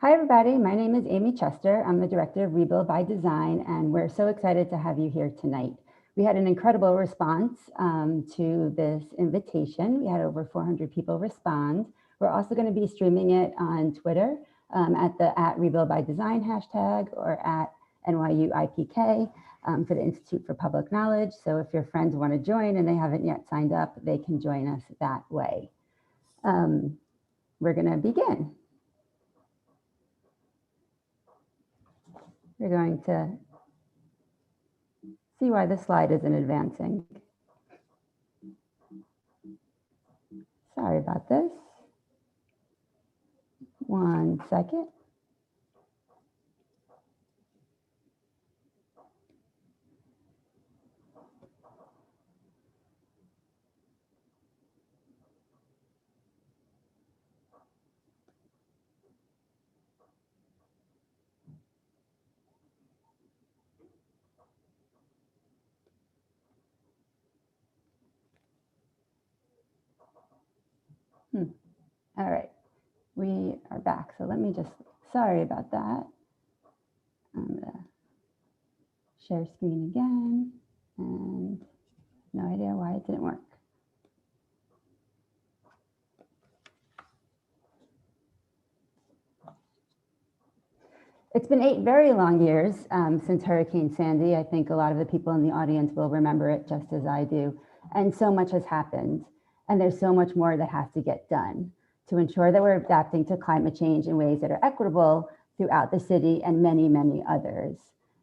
Hi, everybody. My name is Amy Chester. I'm the Director of Rebuild by Design, and we're so excited to have you here tonight. We had an incredible response to this invitation. We had over 400 people respond. We're also going to be streaming it on Twitter at the @Rebuild by Design hashtag or at NYUIPK for the Institute for Public Knowledge. So if your friends want to join and they haven't yet signed up, they can join us that way. We're going to begin. We're going to see why this slide isn't advancing. Sorry about this. 1 second. All right, we are back. So let me just, sorry about that. I'm gonna share screen again and no idea why it didn't work. It's been 8 very long years since Hurricane Sandy. I think a lot of the people in the audience will remember it just as I do. And so much has happened. And there's so much more that has to get done to ensure that we're adapting to climate change in ways that are equitable throughout the city and many, many others.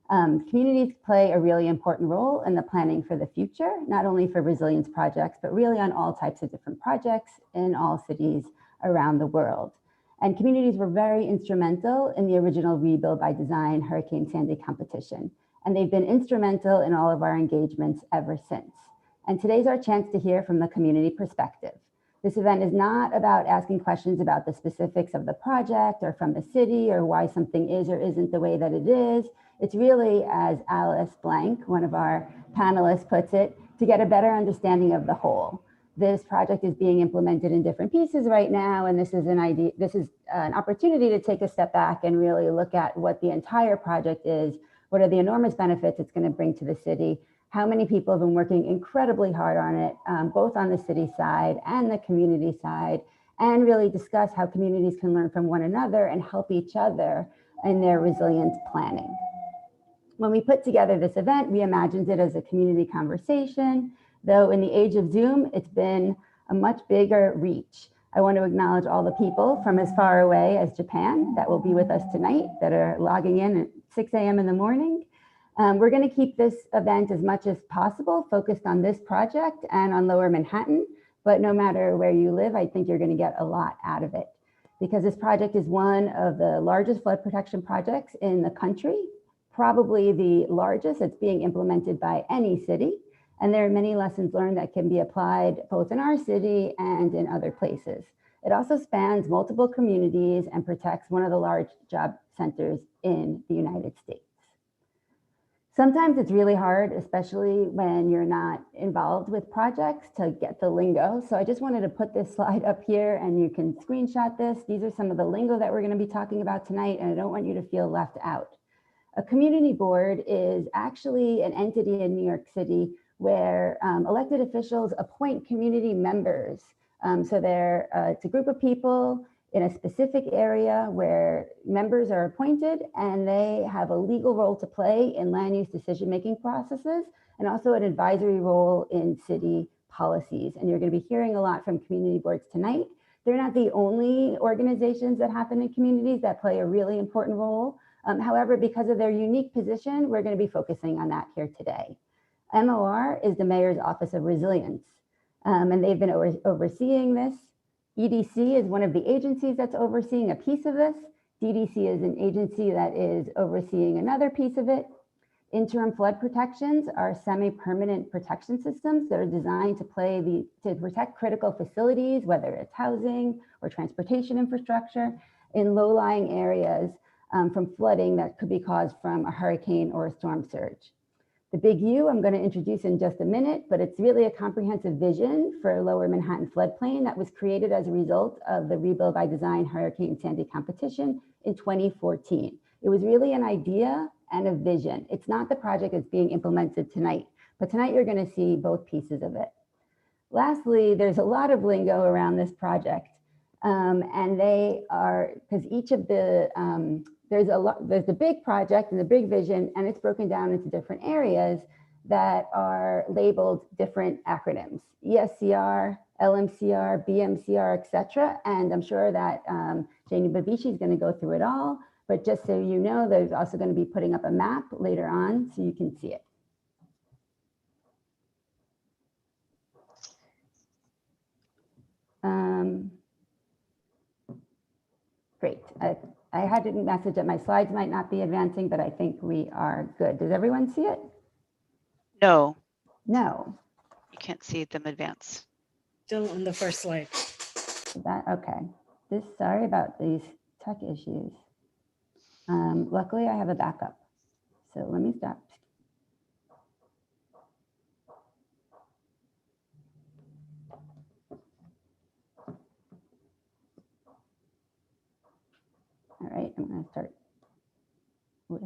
Communities play a really important role in the planning for the future, not only for resilience projects, but really on all types of different projects in all cities around the world. And communities were very instrumental in the original Rebuild by Design Hurricane Sandy competition. And they've been instrumental in all of our engagements ever since. And today's our chance to hear from the community perspective. This event is not about asking questions about the specifics of the project or from the city or why something is or isn't the way that it is. It's really, as Alice Blank, one of our panelists, puts it, to get a better understanding of the whole. This project is being implemented in different pieces right now, and this is an opportunity to take a step back and really look at what the entire project is, what are the enormous benefits it's going to bring to the city, how many people have been working incredibly hard on it, both on the city side and the community side, and really discuss how communities can learn from one another and help each other in their resilience planning. When we put together this event, we imagined it as a community conversation, though in the age of Zoom, it's been a much bigger reach. I want to acknowledge all the people from as far away as Japan that will be with us tonight that are logging in at 6 a.m. in the morning. We're going to keep this event as much as possible focused on this project and on Lower Manhattan, but no matter where you live, I think you're going to get a lot out of it because this project is one of the largest flood protection projects in the country, probably the largest that's being implemented by any city. And there are many lessons learned that can be applied both in our city and in other places. It also spans multiple communities and protects one of the large job centers in the United States. Sometimes it's really hard, especially when you're not involved with projects, to get the lingo. So I just wanted to put this slide up here and you can screenshot this. These are some of the lingo that we're going to be talking about tonight, and I don't want you to feel left out. A community board is actually an entity in New York City where elected officials appoint community members. So it's a group of people in a specific area where members are appointed and they have a legal role to play in land use decision-making processes and also an advisory role in city policies. And you're going to be hearing a lot from community boards tonight. They're not the only organizations that happen in communities that play a really important role. However, because of their unique position, we're going to be focusing on that here today. MOR is the Mayor's Office of Resilience, and they've been overseeing this. EDC is one of the agencies that's overseeing a piece of this. DDC is an agency that is overseeing another piece of it. Interim flood protections are semi-permanent protection systems that are designed to protect critical facilities, whether it's housing or transportation infrastructure, in low-lying areas from flooding that could be caused from a hurricane or a storm surge. The big U I'm going to introduce in just a minute, but it's really a comprehensive vision for Lower Manhattan floodplain that was created as a result of the Rebuild by Design Hurricane Sandy competition in 2014. It was really an idea and a vision. It's not the project that's being implemented tonight, but tonight you're going to see both pieces of it. Lastly, there's a lot of lingo around this project, and they are, because each of the, there's the big project and the big vision, and it's broken down into different areas that are labeled different acronyms: ESCR, LMCR, BMCR, etc. And I'm sure that Janie Bavici is going to go through it all, but just so you know, there's also going to be putting up a map later on so you can see it. Great. I had a message that my slides might not be advancing, but I think we are good. Does everyone see it? No. No. You can't see them advance. Still on the first slide. Okay. Sorry about these tech issues. Luckily, I have a backup. So let me stop. All right, I'm going to start with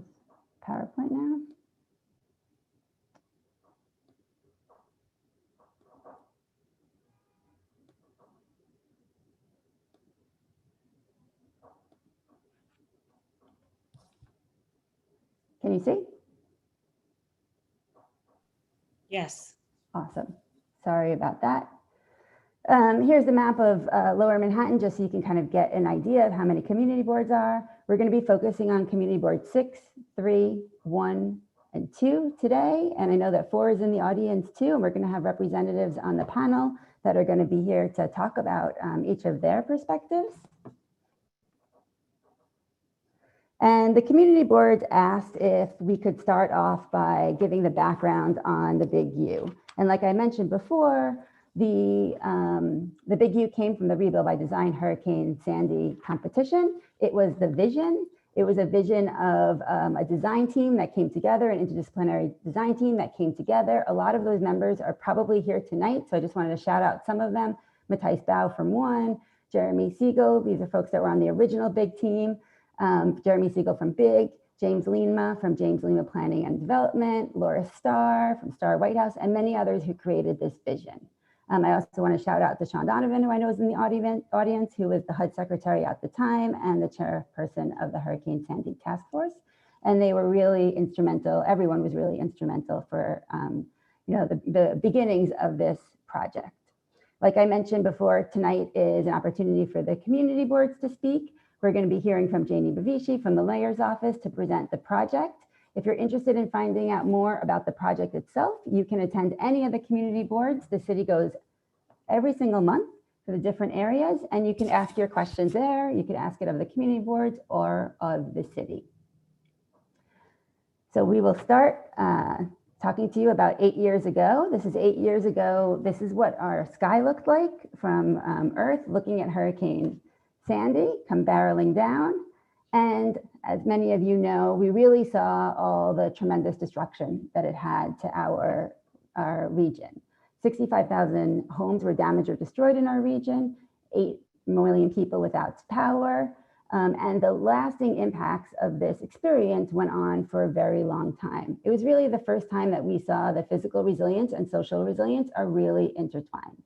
PowerPoint now. Can you see? Yes. Awesome. Sorry about that. Here's the map of Lower Manhattan, just so you can kind of get an idea of how many community boards are. We're going to be focusing on community board 6, 3, 1, and 2 today. And I know that 4 is in the audience too, and we're going to have representatives on the panel that are going to be here to talk about each of their perspectives. And the community boards asked if we could start off by giving the background on the Big U. And like I mentioned before, the Big U came from the Rebuild by Design Hurricane Sandy competition. It was the vision. It was a vision of a design team that came together, an interdisciplinary design team that came together. A lot of those members are probably here tonight, so I just wanted to shout out some of them. Matthijs Bouw from one, Jeremy Siegel. These are folks that were on the original Big team. Jeremy Siegel from Big, James Lima from James Lima Planning and Development, Laura Starr from Starr White House, and many others who created this vision. I also want to shout out to Sean Donovan, who I know is in the audience, who was the HUD secretary at the time and the chairperson of the Hurricane Sandy Task Force. And they were really instrumental. Everyone was really instrumental for the beginnings of this project. Like I mentioned before, tonight is an opportunity for the community boards to speak. We're going to be hearing from Janie Bavici from the Mayor's Office to present the project. If you're interested in finding out more about the project itself, you can attend any of the community boards. The city goes every single month for the different areas, and you can ask your questions there. You can ask it of the community boards or of the city. So we will start talking to you about 8 years ago. This is 8 years ago. This is what our sky looked like from Earth, looking at Hurricane Sandy come barreling down. And as many of you know, we really saw all the tremendous destruction that it had to our region. 65,000 homes were damaged or destroyed in our region, 8 million people without power, and the lasting impacts of this experience went on for a very long time. It was really the first time that we saw the physical resilience and social resilience are really intertwined.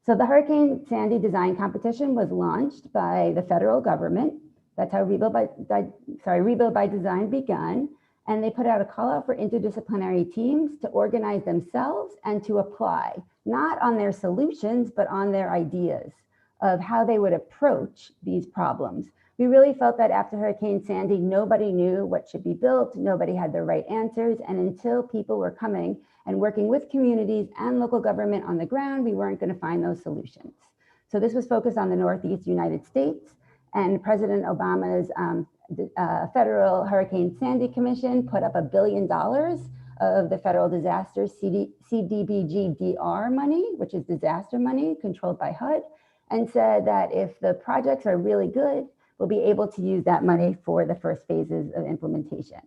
So the Hurricane Sandy design competition was launched by the federal government. That's how Rebuild by Design begun. And they put out a call out for interdisciplinary teams to organize themselves and to apply, not on their solutions, but on their ideas of how they would approach these problems. We really felt that after Hurricane Sandy, nobody knew what should be built. Nobody had the right answers. And until people were coming and working with communities and local government on the ground, we weren't going to find those solutions. So this was focused on the Northeast United States, and President Obama's Federal Hurricane Sandy Commission put up $1 billion of the federal disaster CDBG-DR money, which is disaster money controlled by HUD, and said that if the projects are really good, we'll be able to use that money for the first phases of implementation.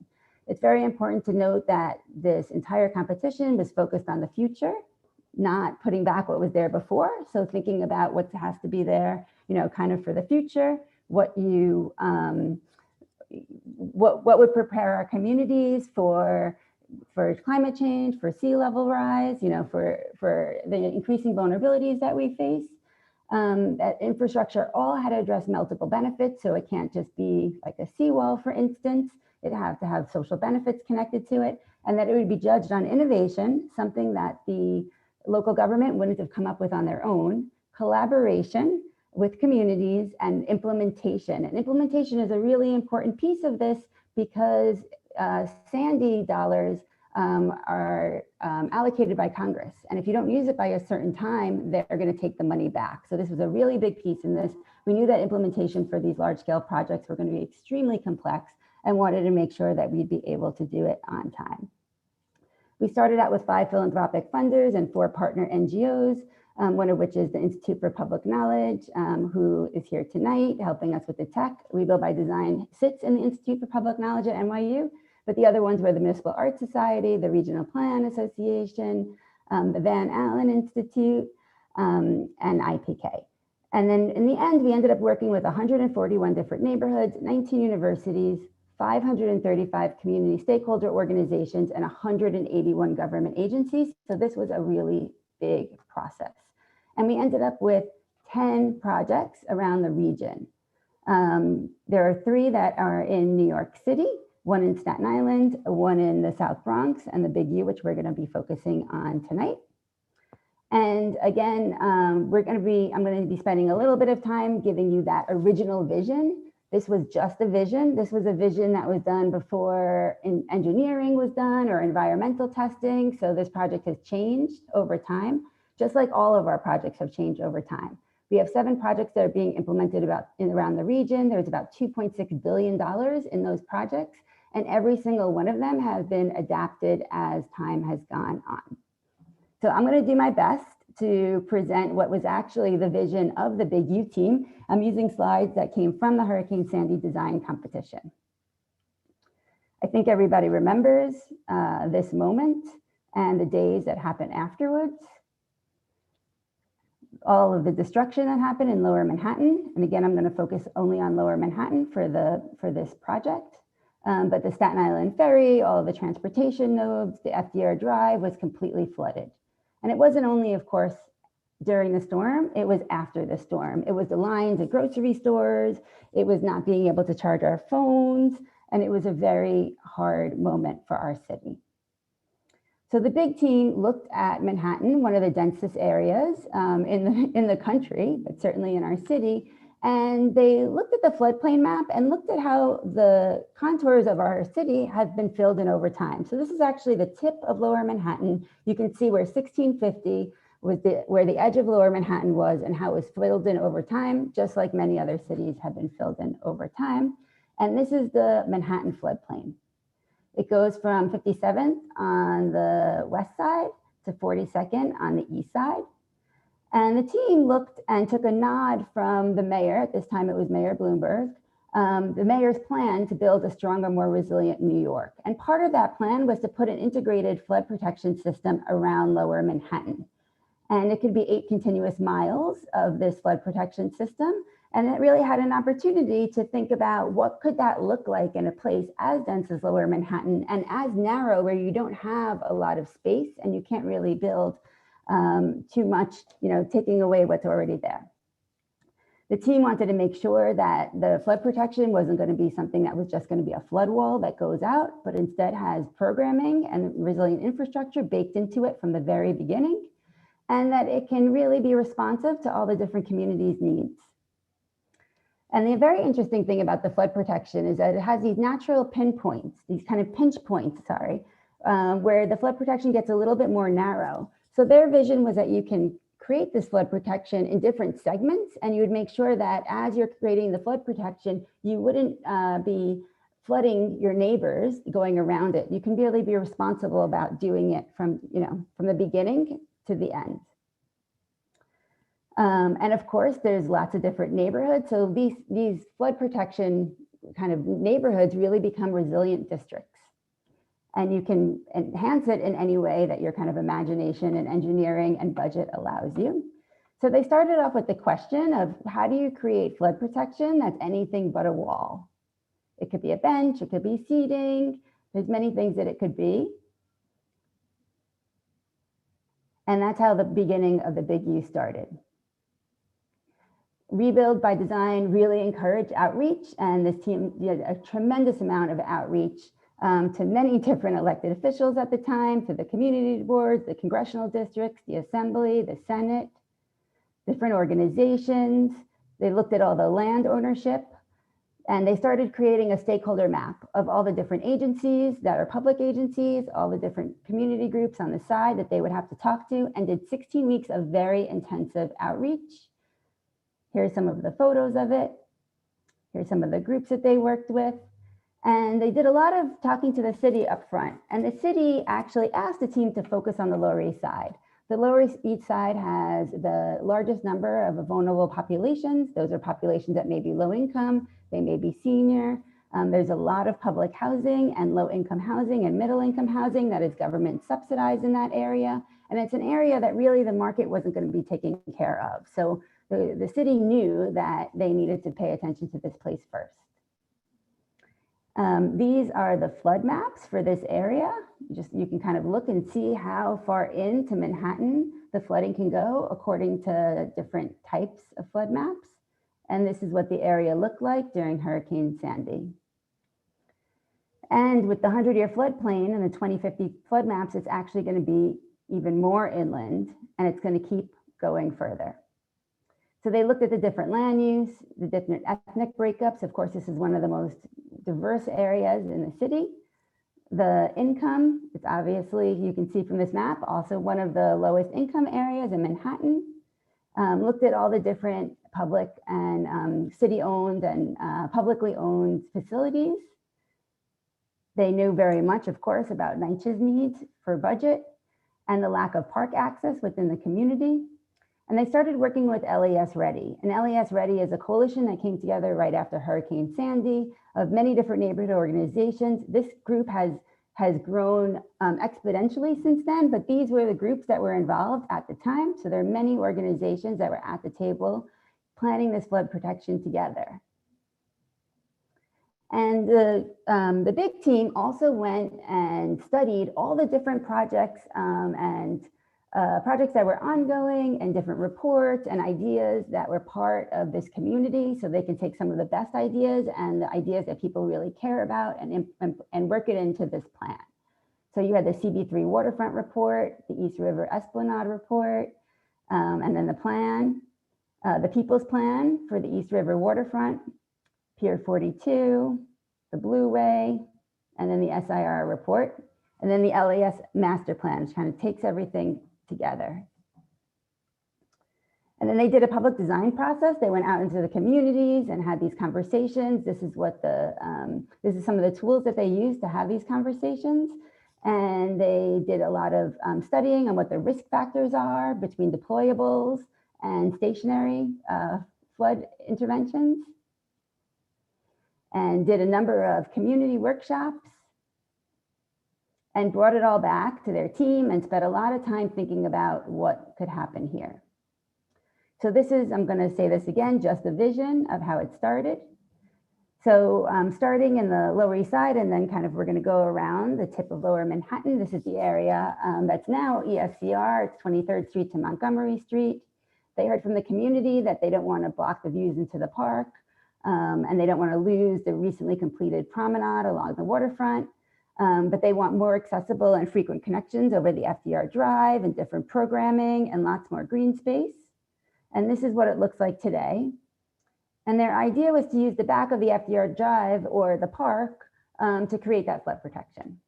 It's very important to note that this entire competition was focused on the future, not putting back what was there before. So thinking about what has to be there, kind of for the future, what would prepare our communities for climate change, for sea level rise, for the increasing vulnerabilities that we face. That infrastructure all had to address multiple benefits. So it can't just be like a seawall, for instance. It has to have social benefits connected to it, and that it would be judged on innovation, something that the local government wouldn't have come up with on their own, collaboration with communities, and implementation. And implementation is a really important piece of this because Sandy dollars are allocated by Congress. And if you don't use it by a certain time, they're going to take the money back. So this was a really big piece in this. We knew that implementation for these large scale projects were going to be extremely complex and wanted to make sure that we'd be able to do it on time. We started out with 5 philanthropic funders and 4 partner NGOs, one of which is the Institute for Public Knowledge, who is here tonight helping us with the tech. Rebuild by Design sits in the Institute for Public Knowledge at NYU, but the other ones were the Municipal Art Society, the Regional Plan Association, the Van Allen Institute, and IPK. And then in the end, we ended up working with 141 different neighborhoods, 19 universities, 535 community stakeholder organizations, and 181 government agencies. So this was a really big process. And we ended up with 10 projects around the region. There are 3 that are in New York City, 1 in Staten Island, 1 in the South Bronx, and the Big U, which we're going to be focusing on tonight. And again, I'm going to be spending a little bit of time giving you that original vision. This was just a vision. This was a vision that was done before engineering was done or environmental testing. So this project has changed over time, just like all of our projects have changed over time. We have 7 projects that are being implemented around the region. There's about $2.6 billion in those projects, and every single one of them has been adapted as time has gone on. So I'm going to do my best to present what was actually the vision of the Big U team. I'm using slides that came from the Hurricane Sandy design competition. I think everybody remembers this moment and the days that happened afterwards. All of the destruction that happened in Lower Manhattan. And again, I'm going to focus only on Lower Manhattan for this project. But the Staten Island Ferry, all of the transportation nodes, the FDR Drive was completely flooded. And it wasn't only, of course, during the storm, it was after the storm. It was the lines at grocery stores. It was not being able to charge our phones. And it was a very hard moment for our city. So the big team looked at Manhattan, one of the densest areas in the country, but certainly in our city. And they looked at the floodplain map and looked at how the contours of our city have been filled in over time. So this is actually the tip of Lower Manhattan. You can see where 1650 was where the edge of Lower Manhattan was and how it was filled in over time, just like many other cities have been filled in over time. And this is the Manhattan floodplain. It goes from 57th on the west side to 42nd on the east side. And the team looked and took a nod from the mayor, at this time it was Mayor Bloomberg, the mayor's plan to build a stronger, more resilient New York. And part of that plan was to put an integrated flood protection system around Lower Manhattan. And it could be 8 continuous miles of this flood protection system. And it really had an opportunity to think about what could that look like in a place as dense as Lower Manhattan and as narrow where you don't have a lot of space and you can't really build too much, taking away what's already there. The team wanted to make sure that the flood protection wasn't going to be something that was just going to be a flood wall that goes out, but instead has programming and resilient infrastructure baked into it from the very beginning, and that it can really be responsive to all the different communities' needs. And the very interesting thing about the flood protection is that it has these natural pinpoints, these kind of pinch points, where the flood protection gets a little bit more narrow. So their vision was that you can create this flood protection in different segments, and you would make sure that as you're creating the flood protection, you wouldn't be flooding your neighbors going around it. You can really be responsible about doing it from the beginning to the end. And of course, there's lots of different neighborhoods. So these flood protection kind of neighborhoods really become resilient districts. And you can enhance it in any way that your kind of imagination and engineering and budget allows you. So they started off with the question of how do you create flood protection that's anything but a wall? It could be a bench, it could be seating, there's many things that it could be. And that's how the beginning of the Big U started. Rebuild by Design really encouraged outreach, and this team did a tremendous amount of outreach to many different elected officials at the time, to the community boards, the congressional districts, the assembly, the Senate, different organizations. They looked at all the land ownership, and they started creating a stakeholder map of all the different agencies that are public agencies, all the different community groups on the side that they would have to talk to, and did 16 weeks of very intensive outreach. Here's some of the photos of it. Here's some of the groups that they worked with. And they did a lot of talking to the city up front. And the city actually asked the team to focus on the Lower East Side. The Lower East Side has the largest number of vulnerable populations. Those are populations that may be low income, they may be senior. There's a lot of public housing and low income housing and middle income housing that is government subsidized in that area. And it's an area that really the market wasn't going to be taking care of. So the city knew that they needed to pay attention to this place first. These are the flood maps for this area. You can kind of look and see how far into Manhattan the flooding can go according to different types of flood maps. And this is what the area looked like during Hurricane Sandy. And with the 100-year floodplain and the 2050 flood maps, it's actually going to be even more inland, and it's going to keep going further. So they looked at the different land use, the different ethnic breakups. Of course, this is one of the most diverse areas in the city. The income, it's obviously, you can see from this map, also one of the lowest income areas in Manhattan. Looked at all the different public and city-owned and publicly owned facilities. They knew very much, of course, about NYINJ's needs for budget and the lack of park access within the community. And they started working with LES Ready. And LES Ready is a coalition that came together right after Hurricane Sandy of many different neighborhood organizations. This group has grown exponentially since then, but these were the groups that were involved at the time. So there are many organizations that were at the table planning this flood protection together. And the big team also went and studied all the different projects projects that were ongoing and different reports and ideas that were part of this community, so they can take some of the best ideas and the ideas that people really care about and work it into this plan. So you had the CB3 waterfront report, the East River Esplanade report, and then the plan, the People's Plan for the East River waterfront, Pier 42, the Blue Way, and then the SIR report, and then the LAS master plan, which kind of takes everything together. And then they did a public design process. They went out into the communities and had these conversations. This is what this is some of the tools that they used to have these conversations. And they did a lot of studying on what the risk factors are between deployables and stationary flood interventions, and did a number of community workshops, and brought it all back to their team and spent a lot of time thinking about what could happen here. So this is, I'm going to say this again, just a vision of how it started. So starting in the Lower East Side, and then kind of we're going to go around the tip of Lower Manhattan. This is the area that's now ESCR. It's 23rd Street to Montgomery Street. They heard from the community that they don't want to block the views into the park, and they don't want to lose the recently completed promenade along the waterfront. But they want more accessible and frequent connections over the FDR Drive and different programming and lots more green space. And this is what it looks like today. And their idea was to use the back of the FDR Drive or the park to create that flood protection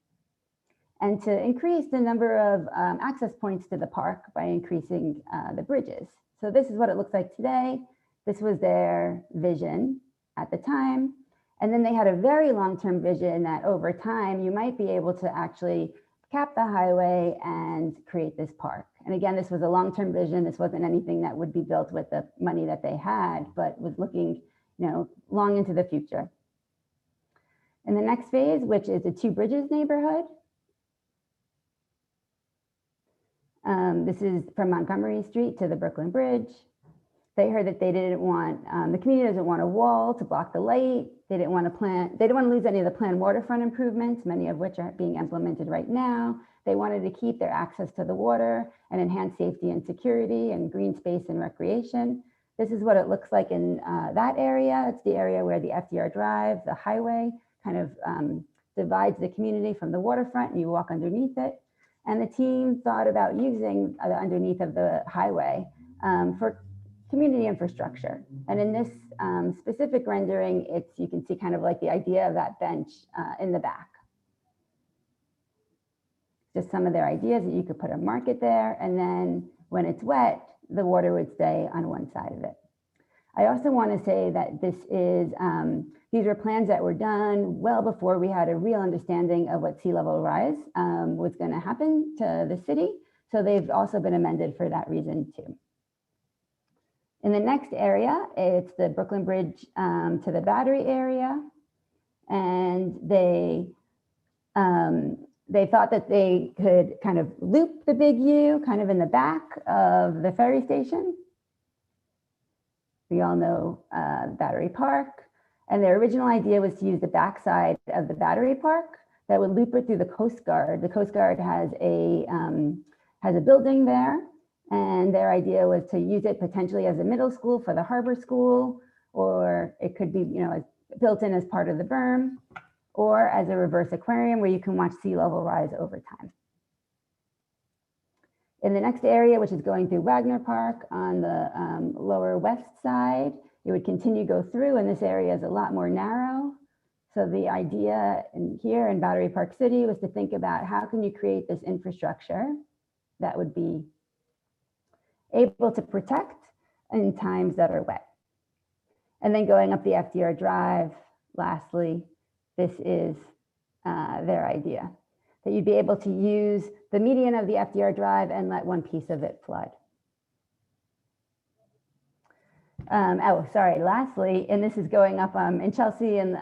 and to increase the number of access points to the park by increasing the bridges. So this is what it looks like today. This was their vision at the time. And then they had a very long-term vision that over time, you might be able to actually cap the highway and create this park. And again, this was a long-term vision. This wasn't anything that would be built with the money that they had, but was looking, long into the future. In the next phase, which is the Two Bridges neighborhood, This is from Montgomery Street to the Brooklyn Bridge. They heard that they didn't want, the community doesn't want a wall to block the light. They didn't want to lose any of the planned waterfront improvements, many of which are being implemented right now. They wanted to keep their access to the water and enhance safety and security and green space and recreation. This is what it looks like in that area. It's the area where the FDR Drive, the highway, kind of divides the community from the waterfront, and you walk underneath it. And the team thought about using the underneath of the highway for community infrastructure. And in this specific rendering, you can see kind of like the idea of that bench in the back. Just some of their ideas that you could put a market there, and then when it's wet, the water would stay on one side of it. I also want to say that this is, these were plans that were done well before we had a real understanding of what sea level rise was going to happen to the city. So they've also been amended for that reason too. In the next area, it's the Brooklyn Bridge to the Battery area. And they thought that they could kind of loop the big U kind of in the back of the ferry station. We all know Battery Park. And their original idea was to use the backside of the Battery Park that would loop it through the Coast Guard. The Coast Guard has a building there. And their idea was to use it potentially as a middle school for the harbor school, or it could be, built in as part of the berm, or as a reverse aquarium where you can watch sea level rise over time. In the next area, which is going through Wagner Park on the lower west side, it would continue to go through, and this area is a lot more narrow. So the idea here in Battery Park City was to think about how can you create this infrastructure that would be able to protect in times that are wet. And then going up the FDR Drive, lastly, this is their idea, that you'd be able to use the median of the FDR Drive and let one piece of it flood. Lastly, and this is going up in Chelsea and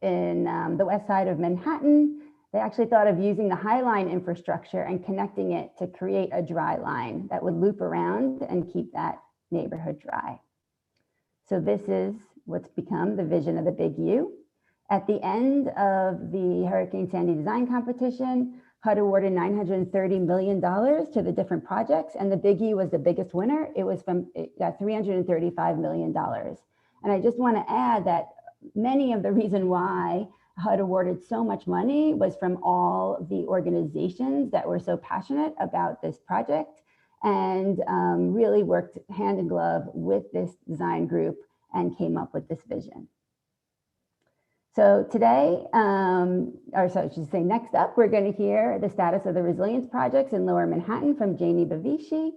in the west side of Manhattan. They actually thought of using the High Line infrastructure and connecting it to create a dry line that would loop around and keep that neighborhood dry. So this is what's become the vision of the Big U. At the end of the Hurricane Sandy design competition, HUD awarded $930 million to the different projects, and the Big U was the biggest winner. It got $335 million. And I just want to add that many of the reason why HUD awarded so much money was from all the organizations that were so passionate about this project and really worked hand in glove with this design group and came up with this vision. So today, next up, we're going to hear the status of the resilience projects in Lower Manhattan from Janie Bavishi.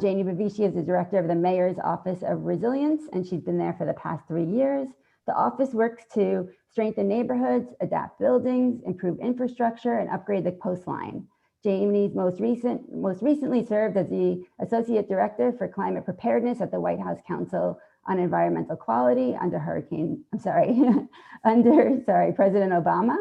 Janie Bavishi is the director of the Mayor's Office of Resilience, and she's been there for the past 3 years. The office works to strengthen neighborhoods, adapt buildings, improve infrastructure, and upgrade the coastline. Jamie's most recently served as the Associate Director for Climate Preparedness at the White House Council on Environmental Quality under President Obama.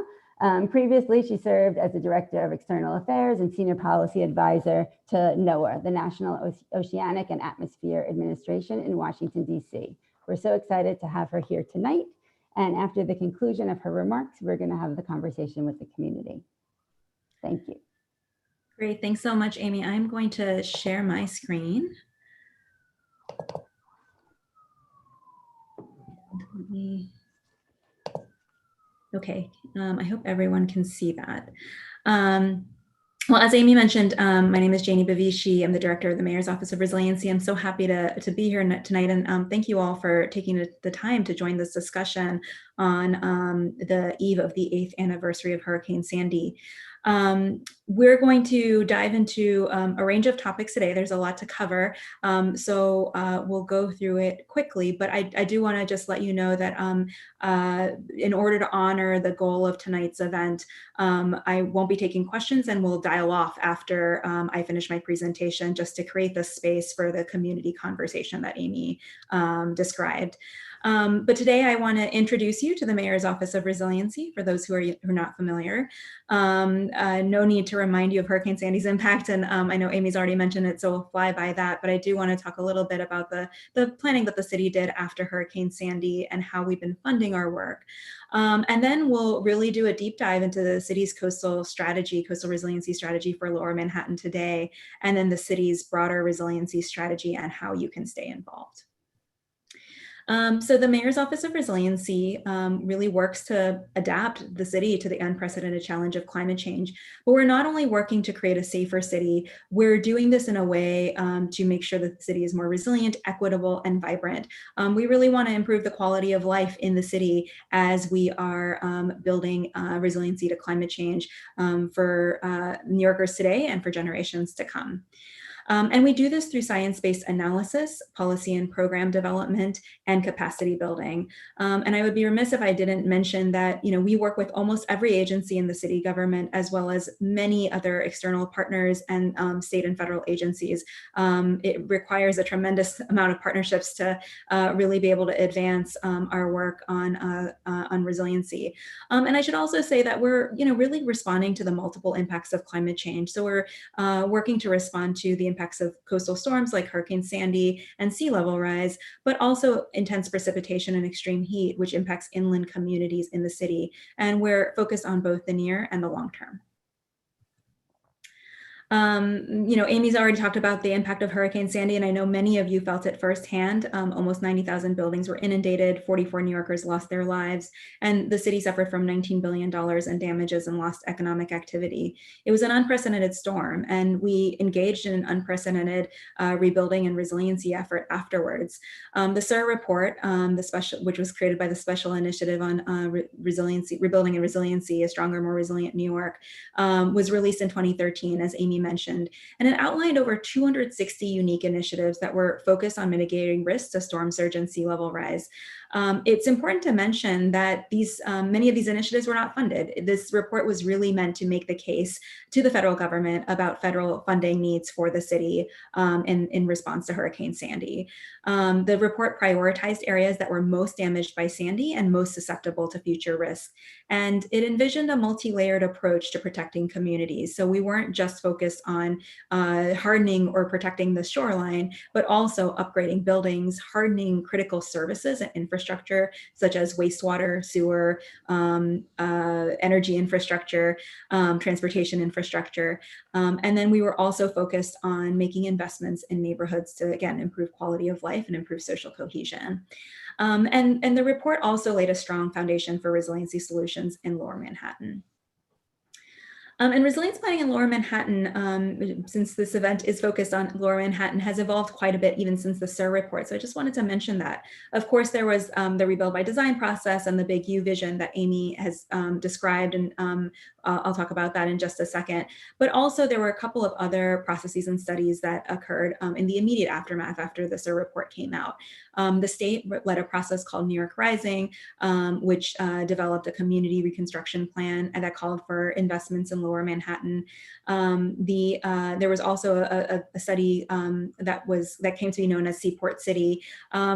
Previously, she served as the Director of External Affairs and Senior Policy Advisor to NOAA, the National Oceanic and Atmosphere Administration in Washington, D.C. We're so excited to have her here tonight. And after the conclusion of her remarks, we're going to have the conversation with the community. Thank you. Great. Thanks so much, Amy. I'm going to share my screen. Okay, I hope everyone can see that. Well, as Amy mentioned, my name is Janie Bavishi. I'm the director of the Mayor's Office of Resiliency. I'm so happy to be here tonight, and thank you all for taking the time to join this discussion on the eve of the 8th anniversary of Hurricane Sandy. We're going to dive into a range of topics today. There's a lot to cover, so we'll go through it quickly, but I do want to just let you know that in order to honor the goal of tonight's event, I won't be taking questions and we'll dial off after I finish my presentation, just to create the space for the community conversation that Amy described. But today I want to introduce you to the Mayor's Office of Resiliency, for those who are not familiar. No need to remind you of Hurricane Sandy's impact, and I know Amy's already mentioned it, so we'll fly by that, but I do want to talk a little bit about the planning that the city did after Hurricane Sandy and how we've been funding our work. And then we'll really do a deep dive into the city's coastal resiliency strategy for Lower Manhattan today, and then the city's broader resiliency strategy and how you can stay involved. So the Mayor's Office of Resiliency really works to adapt the city to the unprecedented challenge of climate change. But we're not only working to create a safer city, we're doing this in a way to make sure that the city is more resilient, equitable, and vibrant. We really want to improve the quality of life in the city as we are building resiliency to climate change for New Yorkers today and for generations to come. And we do this through science-based analysis, policy and program development, and capacity building. And I would be remiss if I didn't mention that, we work with almost every agency in the city government, as well as many other external partners and state and federal agencies. It requires a tremendous amount of partnerships to really be able to advance our work on resiliency. And I should also say that we're, really responding to the multiple impacts of climate change. So we're working to respond to the impacts of coastal storms like Hurricane Sandy and sea level rise, but also intense precipitation and extreme heat, which impacts inland communities in the city. And we're focused on both the near and the long term. Amy's already talked about the impact of Hurricane Sandy, and I know many of you felt it firsthand. Almost 90,000 buildings were inundated, 44 New Yorkers lost their lives, and the city suffered from $19 billion in damages and lost economic activity. It was an unprecedented storm, and we engaged in an unprecedented rebuilding and resiliency effort afterwards. The SIR report, which was created by the Special Initiative on Rebuilding and Resiliency, A Stronger, More Resilient New York, was released in 2013, as Amy mentioned, and it outlined over 260 unique initiatives that were focused on mitigating risks to storm surge and sea level rise. It's important to mention that many of these initiatives were not funded. This report was really meant to make the case to the federal government about federal funding needs for the city in response to Hurricane Sandy. The report prioritized areas that were most damaged by Sandy and most susceptible to future risks. And it envisioned a multi-layered approach to protecting communities. So we weren't just focused on hardening or protecting the shoreline, but also upgrading buildings, hardening critical services and infrastructure, such as wastewater, sewer, energy infrastructure, transportation infrastructure. And then we were also focused on making investments in neighborhoods to, again, improve quality of life and improve social cohesion. And the report also laid a strong foundation for resiliency solutions in Lower Manhattan. And resilience planning in Lower Manhattan, since this event is focused on Lower Manhattan, has evolved quite a bit even since the SIR report. So I just wanted to mention that. Of course, there was the rebuild by design process and the big U vision that Amy has described, and I'll talk about that in just a second. But also there were a couple of other processes and studies that occurred in the immediate aftermath after the SIR report came out. The state led a process called New York Rising, which developed a community reconstruction plan that called for investments in Lower Manhattan. There was also a study that came to be known as Seaport City,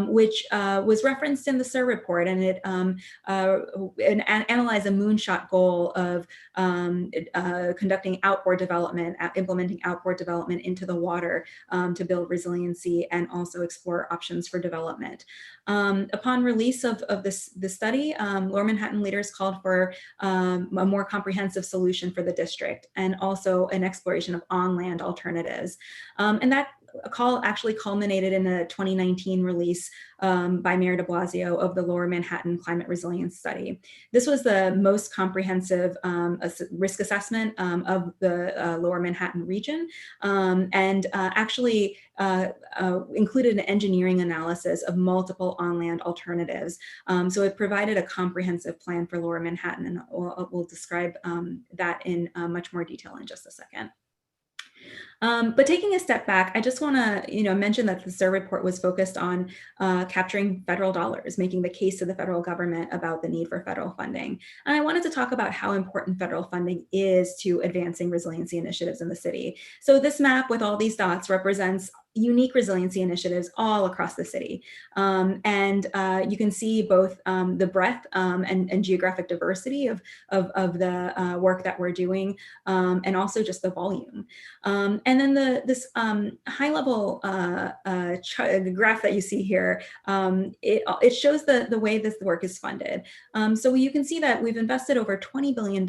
which was referenced in the SIR report, and it analyzed a moonshot goal of conducting outboard development, implementing outboard development into the water to build resiliency and also explore options for development. Upon release of this study, Lower Manhattan leaders called for a more comprehensive solution for the district and also an exploration of on-land alternatives. And that call actually culminated in a 2019 release by Mayor de Blasio of the Lower Manhattan Climate Resilience Study. This was the most comprehensive risk assessment of the Lower Manhattan region, and actually included an engineering analysis of multiple on-land alternatives. So it provided a comprehensive plan for Lower Manhattan, and we'll describe that in much more detail in just a second. But taking a step back, I just want to mention that the SIR report was focused on capturing federal dollars, making the case to the federal government about the need for federal funding. And I wanted to talk about how important federal funding is to advancing resiliency initiatives in the city. So this map with all these dots represents unique resiliency initiatives all across the city. And you can see both the breadth and geographic diversity of the work that we're doing, and also just the volume. And then this high-level graph that you see here, it shows the way this work is funded. So you can see that we've invested over $20 billion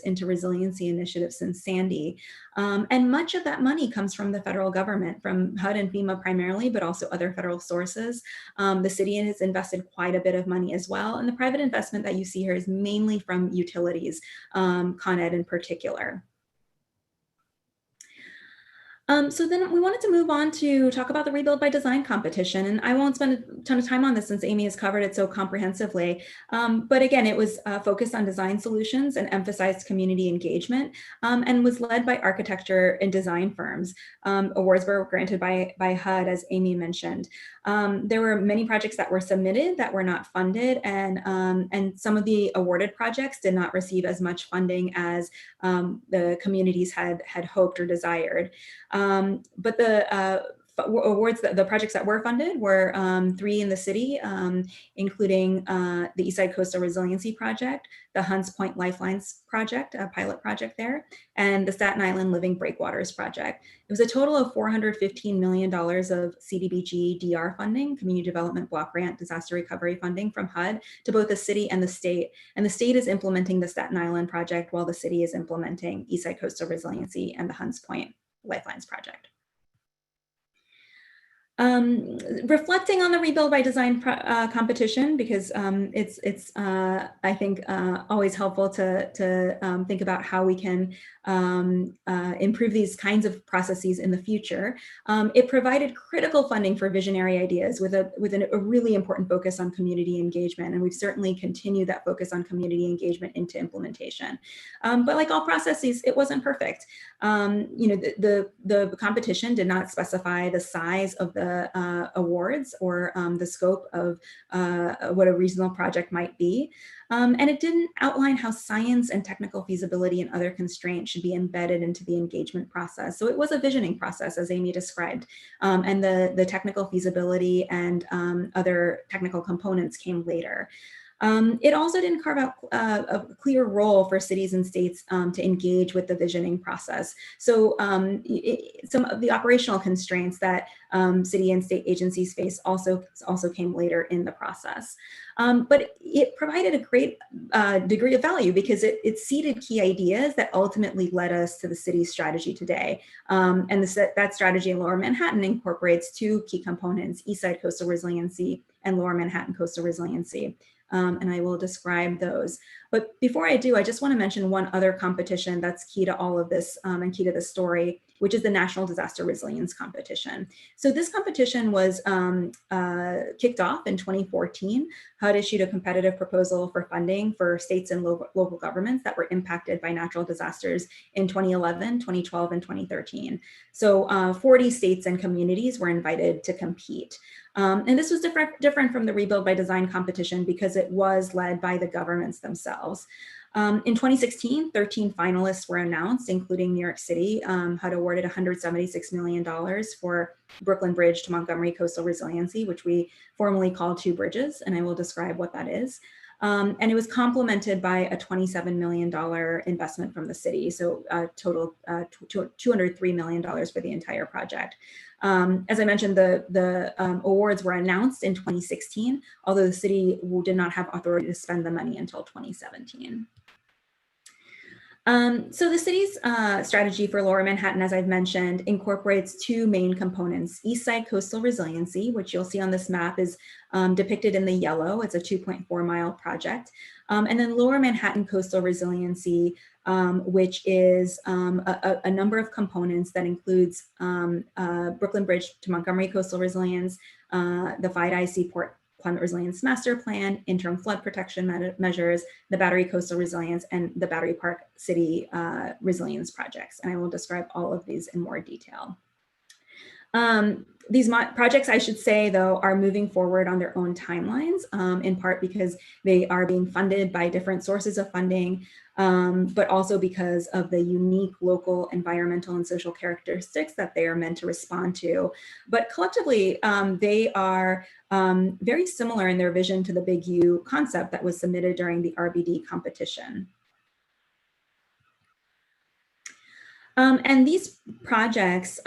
into resiliency initiatives since Sandy. And much of that money comes from the federal government, from HUD and FEMA primarily, but also other federal sources. The city has invested quite a bit of money as well. And the private investment that you see here is mainly from utilities, Con Ed in particular. So then we wanted to move on to talk about the Rebuild by Design competition. And I won't spend a ton of time on this since Amy has covered it so comprehensively. But again, it was focused on design solutions and emphasized community engagement, and was led by architecture and design firms. Awards were granted by HUD, as Amy mentioned. There were many projects that were submitted that were not funded, and some of the awarded projects did not receive as much funding as the communities had hoped or desired. But the awards, the projects that were funded were 3 in the city, including the Eastside Coastal Resiliency Project, the Hunts Point Lifelines Project, a pilot project there, and the Staten Island Living Breakwaters Project. It was a total of $415 million of CDBG DR funding, Community Development Block Grant Disaster Recovery funding from HUD to both the city and the state. And the state is implementing the Staten Island Project while the city is implementing Eastside Coastal Resiliency and the Hunts Point Lifelines Project. Reflecting on the Rebuild by Design competition, because it's I think always helpful to think about how we can improve these kinds of processes in the future. It provided critical funding for visionary ideas with a really important focus on community engagement, and we've certainly continued that focus on community engagement into implementation. But like all processes, it wasn't perfect. You know, the competition did not specify the size of the awards or the scope of what a reasonable project might be. And it didn't outline how science and technical feasibility and other constraints should be embedded into the engagement process. So it was a visioning process, as Amy described, and the technical feasibility and other technical components came later. It also didn't carve out a clear role for cities and states to engage with the visioning process. So some of the operational constraints that city and state agencies face also came later in the process. But it provided a great degree of value because it seeded key ideas that ultimately led us to the city's strategy today. And that strategy in Lower Manhattan incorporates 2 key components: Eastside Coastal Resiliency and Lower Manhattan Coastal Resiliency. And I will describe those. But before I do, I just want to mention one other competition that's key to all of this and key to the story, which is the National Disaster Resilience Competition. So this competition was kicked off in 2014. HUD issued a competitive proposal for funding for states and local governments that were impacted by natural disasters in 2011, 2012, and 2013. So 40 states and communities were invited to compete. And this was different from the Rebuild by Design competition because it was led by the governments themselves. In 2016, 13 finalists were announced, including New York City. HUD awarded $176 million for Brooklyn Bridge to Montgomery Coastal Resiliency, which we formally call 2 bridges, and I will describe what that is. And it was complemented by a $27 million investment from the city, so total $203 million for the entire project. As I mentioned, the awards were announced in 2016, although the city did not have authority to spend the money until 2017. So the city's strategy for Lower Manhattan, as I've mentioned, incorporates 2 main components: Eastside Coastal Resiliency, which you'll see on this map is depicted in the yellow. It's a 2.4-mile project. And then Lower Manhattan Coastal Resiliency, which is a number of components that includes Brooklyn Bridge to Montgomery Coastal Resilience, the FIDI Seaport Climate Resilience Master Plan, interim flood protection measures, the Battery Coastal Resilience, and the Battery Park City Resilience projects. And I will describe all of these in more detail. These projects, I should say, though, are moving forward on their own timelines, in part because they are being funded by different sources of funding, but also because of the unique local environmental and social characteristics that they are meant to respond to. But collectively, they are very similar in their vision to the Big U concept that was submitted during the RBD competition. And these projects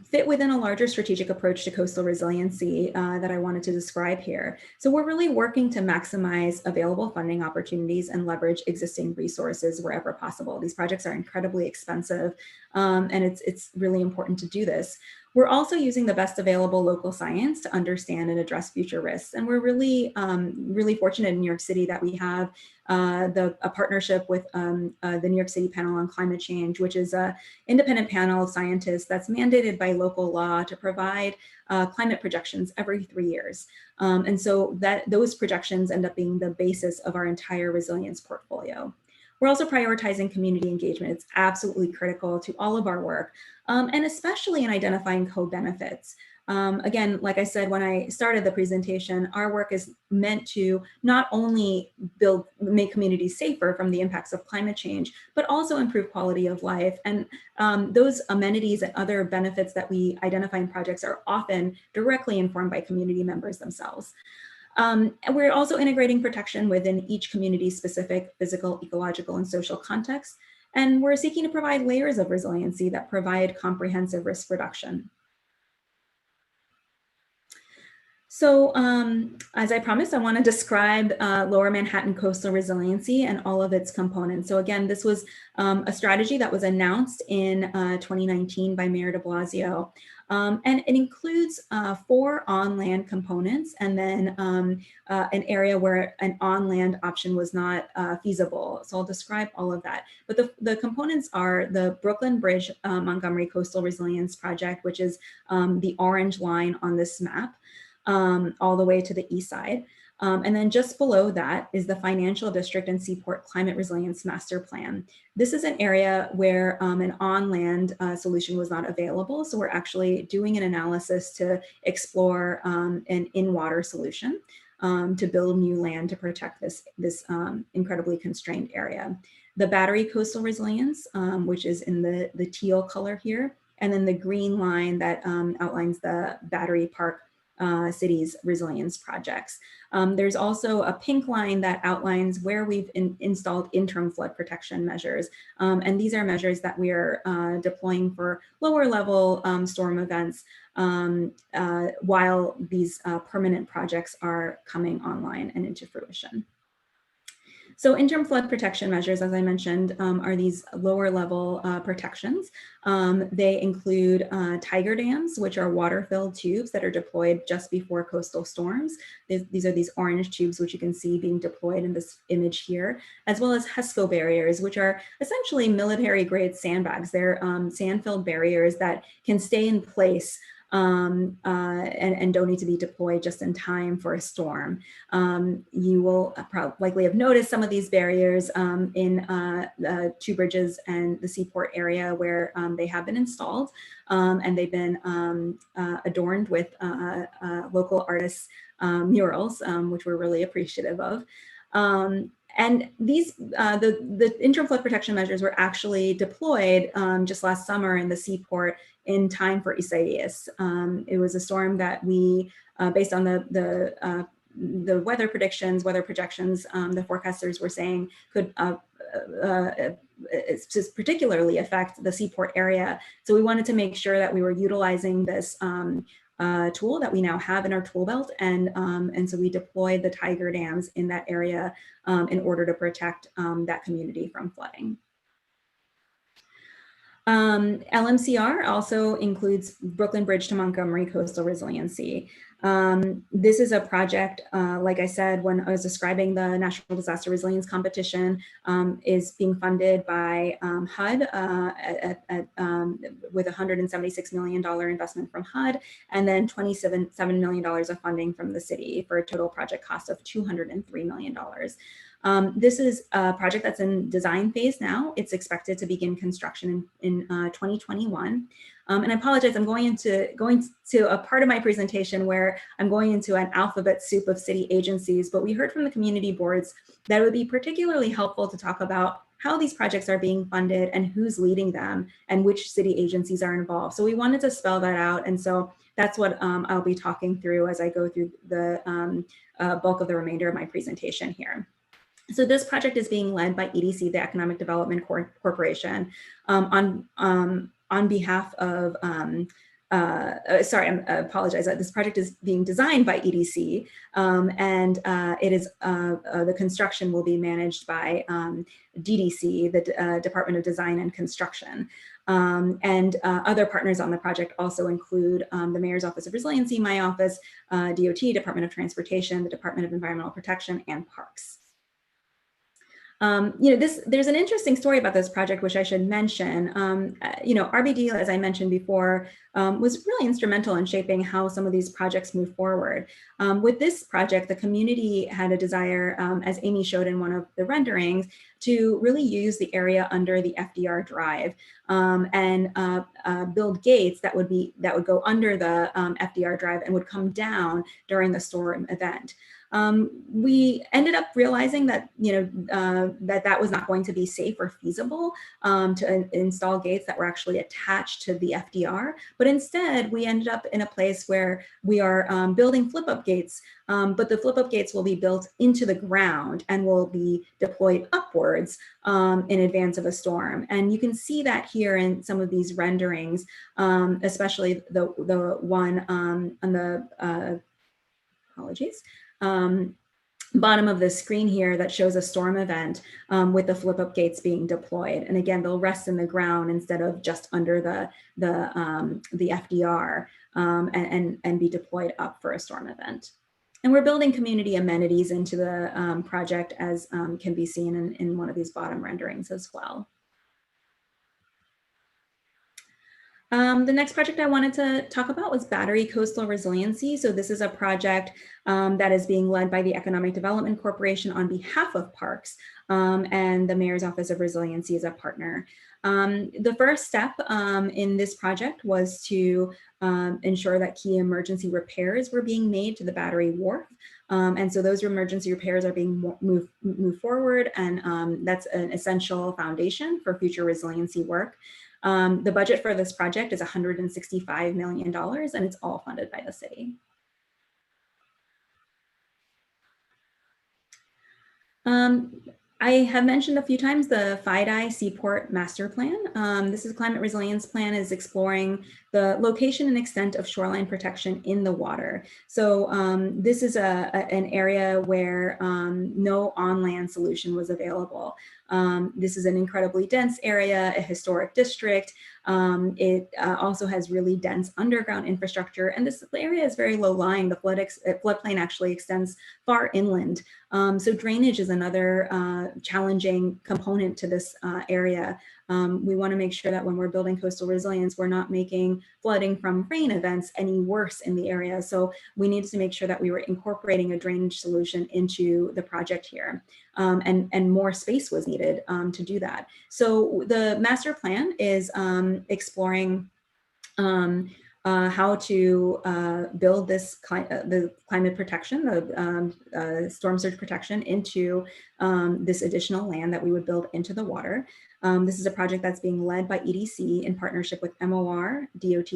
fit within a larger strategic approach to coastal resiliency that I wanted to describe here. So we're really working to maximize available funding opportunities and leverage existing resources wherever possible. These projects are incredibly expensive, and it's really important to do this. We're also using the best available local science to understand and address future risks. And we're really, really fortunate in New York City that we have a partnership with the New York City Panel on Climate Change, which is an independent panel of scientists that's mandated by local law to provide climate projections every 3 years. And so those projections end up being the basis of our entire resilience portfolio. We're also prioritizing community engagement. It's absolutely critical to all of our work, and especially in identifying co-benefits. Again, like I said when I started the presentation, our work is meant to not only make communities safer from the impacts of climate change, but also improve quality of life. And those amenities and other benefits that we identify in projects are often directly informed by community members themselves. And we're also integrating protection within each community's specific physical, ecological, and social context. And we're seeking to provide layers of resiliency that provide comprehensive risk reduction. So as I promised, I want to describe Lower Manhattan coastal resiliency and all of its components. So again, this was a strategy that was announced in 2019 by Mayor de Blasio. And it includes 4 on-land components and then an area where an on-land option was not feasible. So I'll describe all of that. But the components are the Brooklyn Bridge Montgomery Coastal Resilience Project, which is the orange line on this map, all the way to the east side. And then just below that is the Financial District and Seaport Climate Resilience Master Plan. This is an area where an on-land solution was not available. So we're actually doing an analysis to explore an in-water solution to build new land to protect this incredibly constrained area. The Battery Coastal Resilience, which is in the teal color here, and then the green line that outlines the Battery Park cities resilience projects. There's also a pink line that outlines where we've installed interim flood protection measures. And these are measures that we are deploying for lower level storm events while these permanent projects are coming online and into fruition. So interim flood protection measures, as I mentioned, are these lower level protections. They include tiger dams, which are water-filled tubes that are deployed just before coastal storms. These are these orange tubes, which you can see being deployed in this image here, as well as HESCO barriers, which are essentially military-grade sandbags. They're sand-filled barriers that can stay in place and don't need to be deployed just in time for a storm. You will likely have noticed some of these barriers in the 2 bridges and the Seaport area where they have been installed, and they've been adorned with local artists' murals, which we're really appreciative of. And these, the interim flood protection measures were actually deployed just last summer in the Seaport in time for Isaias. It was a storm that we, based on the weather projections, the forecasters were saying could just particularly affect the Seaport area. So we wanted to make sure that we were utilizing this tool that we now have in our tool belt, and so we deployed the tiger dams in that area in order to protect that community from flooding. LMCR also includes Brooklyn Bridge to Montgomery Coastal Resiliency. This is a project, like I said, when I was describing the National Disaster Resilience Competition, is being funded by HUD with $176 million investment from HUD, and then $27 million of funding from the city for a total project cost of $203 million. This is a project that's in design phase now. It's expected to begin construction in 2021. And I apologize, I'm going to a part of my presentation where I'm going into an alphabet soup of city agencies, but we heard from the community boards that it would be particularly helpful to talk about how these projects are being funded and who's leading them and which city agencies are involved. So we wanted to spell that out. And so that's what I'll be talking through as I go through the bulk of the remainder of my presentation here. So this project is being led by EDC, the Economic Development Corporation, on behalf of, sorry, I apologize. This project is being designed by EDC, and it is the construction will be managed by DDC, the Department of Design and Construction. And other partners on the project also include the Mayor's Office of Resiliency, my office, DOT, Department of Transportation, the Department of Environmental Protection, and Parks. There's an interesting story about this project, which I should mention. RBD, as I mentioned before, was really instrumental in shaping how some of these projects move forward. With this project, the community had a desire, as Amy showed in one of the renderings, to really use the area under the FDR Drive and build gates that would go under the FDR Drive and would come down during the storm event. We ended up realizing that, that was not going to be safe or feasible to install gates that were actually attached to the FDR. But instead, we ended up in a place where we are building flip-up gates, but the flip-up gates will be built into the ground and will be deployed upwards in advance of a storm. And you can see that here in some of these renderings, especially the one on the, apologies, bottom of the screen here that shows a storm event with the flip-up gates being deployed. And again, they'll rest in the ground instead of just under the FDR and be deployed up for a storm event. And we're building community amenities into the project, as can be seen in one of these bottom renderings as well. The next project I wanted to talk about was Battery Coastal Resiliency. So this is a project that is being led by the Economic Development Corporation on behalf of Parks, and the Mayor's Office of Resiliency is a partner. The first step in this project was to ensure that key emergency repairs were being made to the Battery Wharf. And so those emergency repairs are being moved forward, and that's an essential foundation for future resiliency work. The budget for this project is $165 million, and it's all funded by the city. I have mentioned a few times the FIDI Seaport Master Plan. This is Climate Resilience Plan is exploring the location and extent of shoreline protection in the water. So this is an area where no on-land solution was available. This is an incredibly dense area, a historic district. It also has really dense underground infrastructure, and this area is very low-lying. The floodplain actually extends far inland. So drainage is another challenging component to this area. We want to make sure that when we're building coastal resilience, we're not making flooding from rain events any worse in the area. So we needed to make sure that we were incorporating a drainage solution into the project here. And more space was needed to do that. So the master plan is exploring how to build this the climate protection, the storm surge protection into this additional land that we would build into the water. This is a project that's being led by EDC in partnership with MOR, DOT,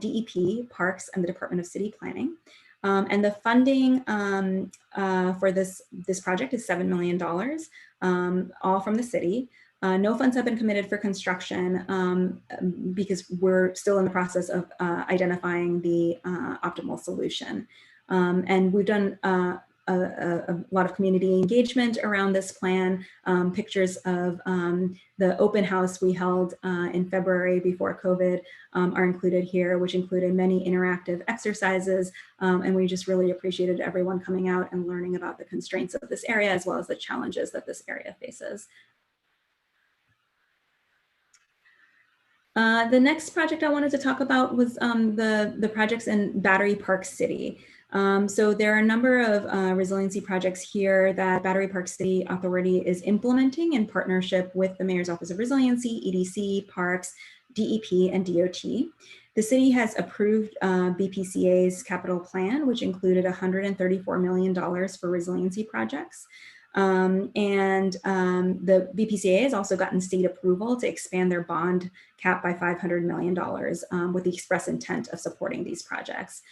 DEP, Parks, and the Department of City Planning. And the funding for this project is $7 million, all from the city. No funds have been committed for construction because we're still in the process of identifying the optimal solution. And we've done a lot of community engagement around this plan. Pictures of the open house we held in February before COVID are included here, which included many interactive exercises. And we just really appreciated everyone coming out and learning about the constraints of this area, as well as the challenges that this area faces. The next project I wanted to talk about was the projects in Battery Park City. So there are a number of resiliency projects here that Battery Park City Authority is implementing in partnership with the Mayor's Office of Resiliency, EDC, Parks, DEP, and DOT. The city has approved BPCA's capital plan, which included $134 million for resiliency projects. The BPCA has also gotten state approval to expand their bond cap by $500 million with the express intent of supporting these projects.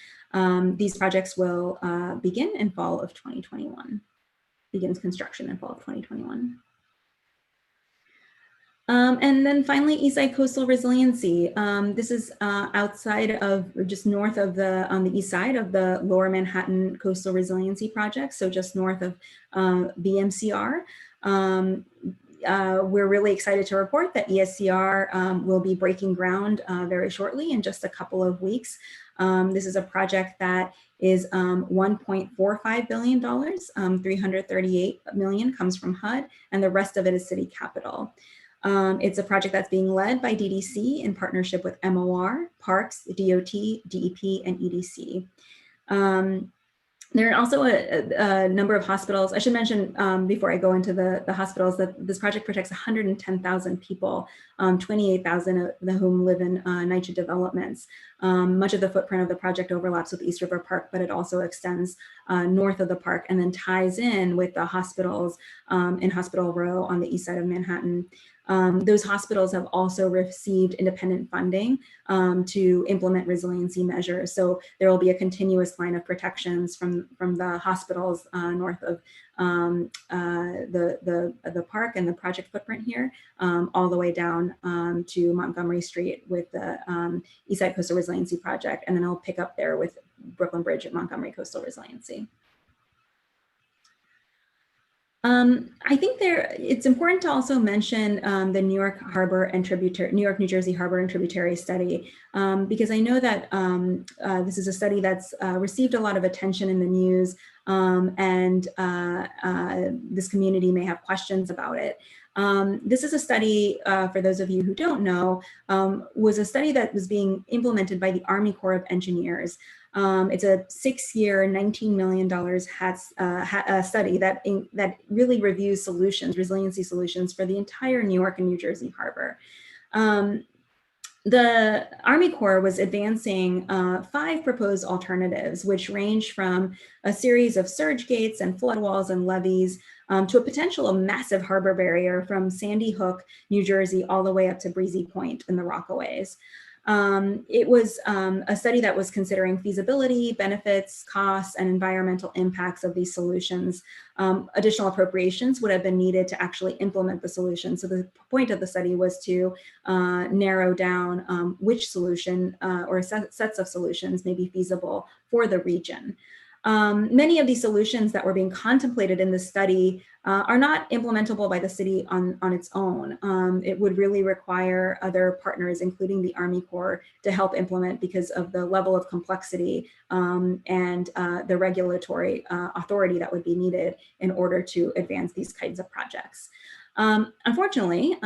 These projects will begin in fall of 2021, begins construction in fall of 2021. And then finally, Eastside Coastal Resiliency. This is outside of, just north of on the east side of the Lower Manhattan Coastal Resiliency Project, so just north of BMCR. We're really excited to report that ESCR will be breaking ground very shortly in just a couple of weeks. This is a project that is $1.45 billion, 338 million comes from HUD, and the rest of it is city capital. It's a project that's being led by DDC in partnership with MOR, Parks, DOT, DEP, and EDC. There are also a number of hospitals. I should mention before I go into the hospitals that this project protects 110,000 people, 28,000 of whom live in NYINJ developments. Much of the footprint of the project overlaps with East River Park, but it also extends north of the park and then ties in with the hospitals in Hospital Row on the east side of Manhattan. Those hospitals have also received independent funding to implement resiliency measures. So there will be a continuous line of protections from the hospitals north of the park and the project footprint here, all the way down to Montgomery Street with the Eastside Coastal Resiliency Project. And then I'll pick up there with Brooklyn Bridge at Montgomery Coastal Resiliency. I think it's important to also mention the New York New Jersey Harbor and Tributary study, because I know that this is a study that's received a lot of attention in the news, and this community may have questions about it. This is a study, for those of you who don't know, was a study that was being implemented by the Army Corps of Engineers. It's a 6-year, $19 million study that really reviews solutions, resiliency solutions for the entire New York and New Jersey harbor. The Army Corps was advancing 5 proposed alternatives, which range from a series of surge gates and flood walls and levees to a potential massive harbor barrier from Sandy Hook, New Jersey, all the way up to Breezy Point in the Rockaways. It was a study that was considering feasibility, benefits, costs, and environmental impacts of these solutions. Additional appropriations would have been needed to actually implement the solution. So the point of the study was to narrow down which solution or sets of solutions may be feasible for the region. Many of these solutions that were being contemplated in this study are not implementable by the city on its own. It would really require other partners, including the Army Corps, to help implement because of the level of complexity and the regulatory authority that would be needed in order to advance these kinds of projects. Unfortunately,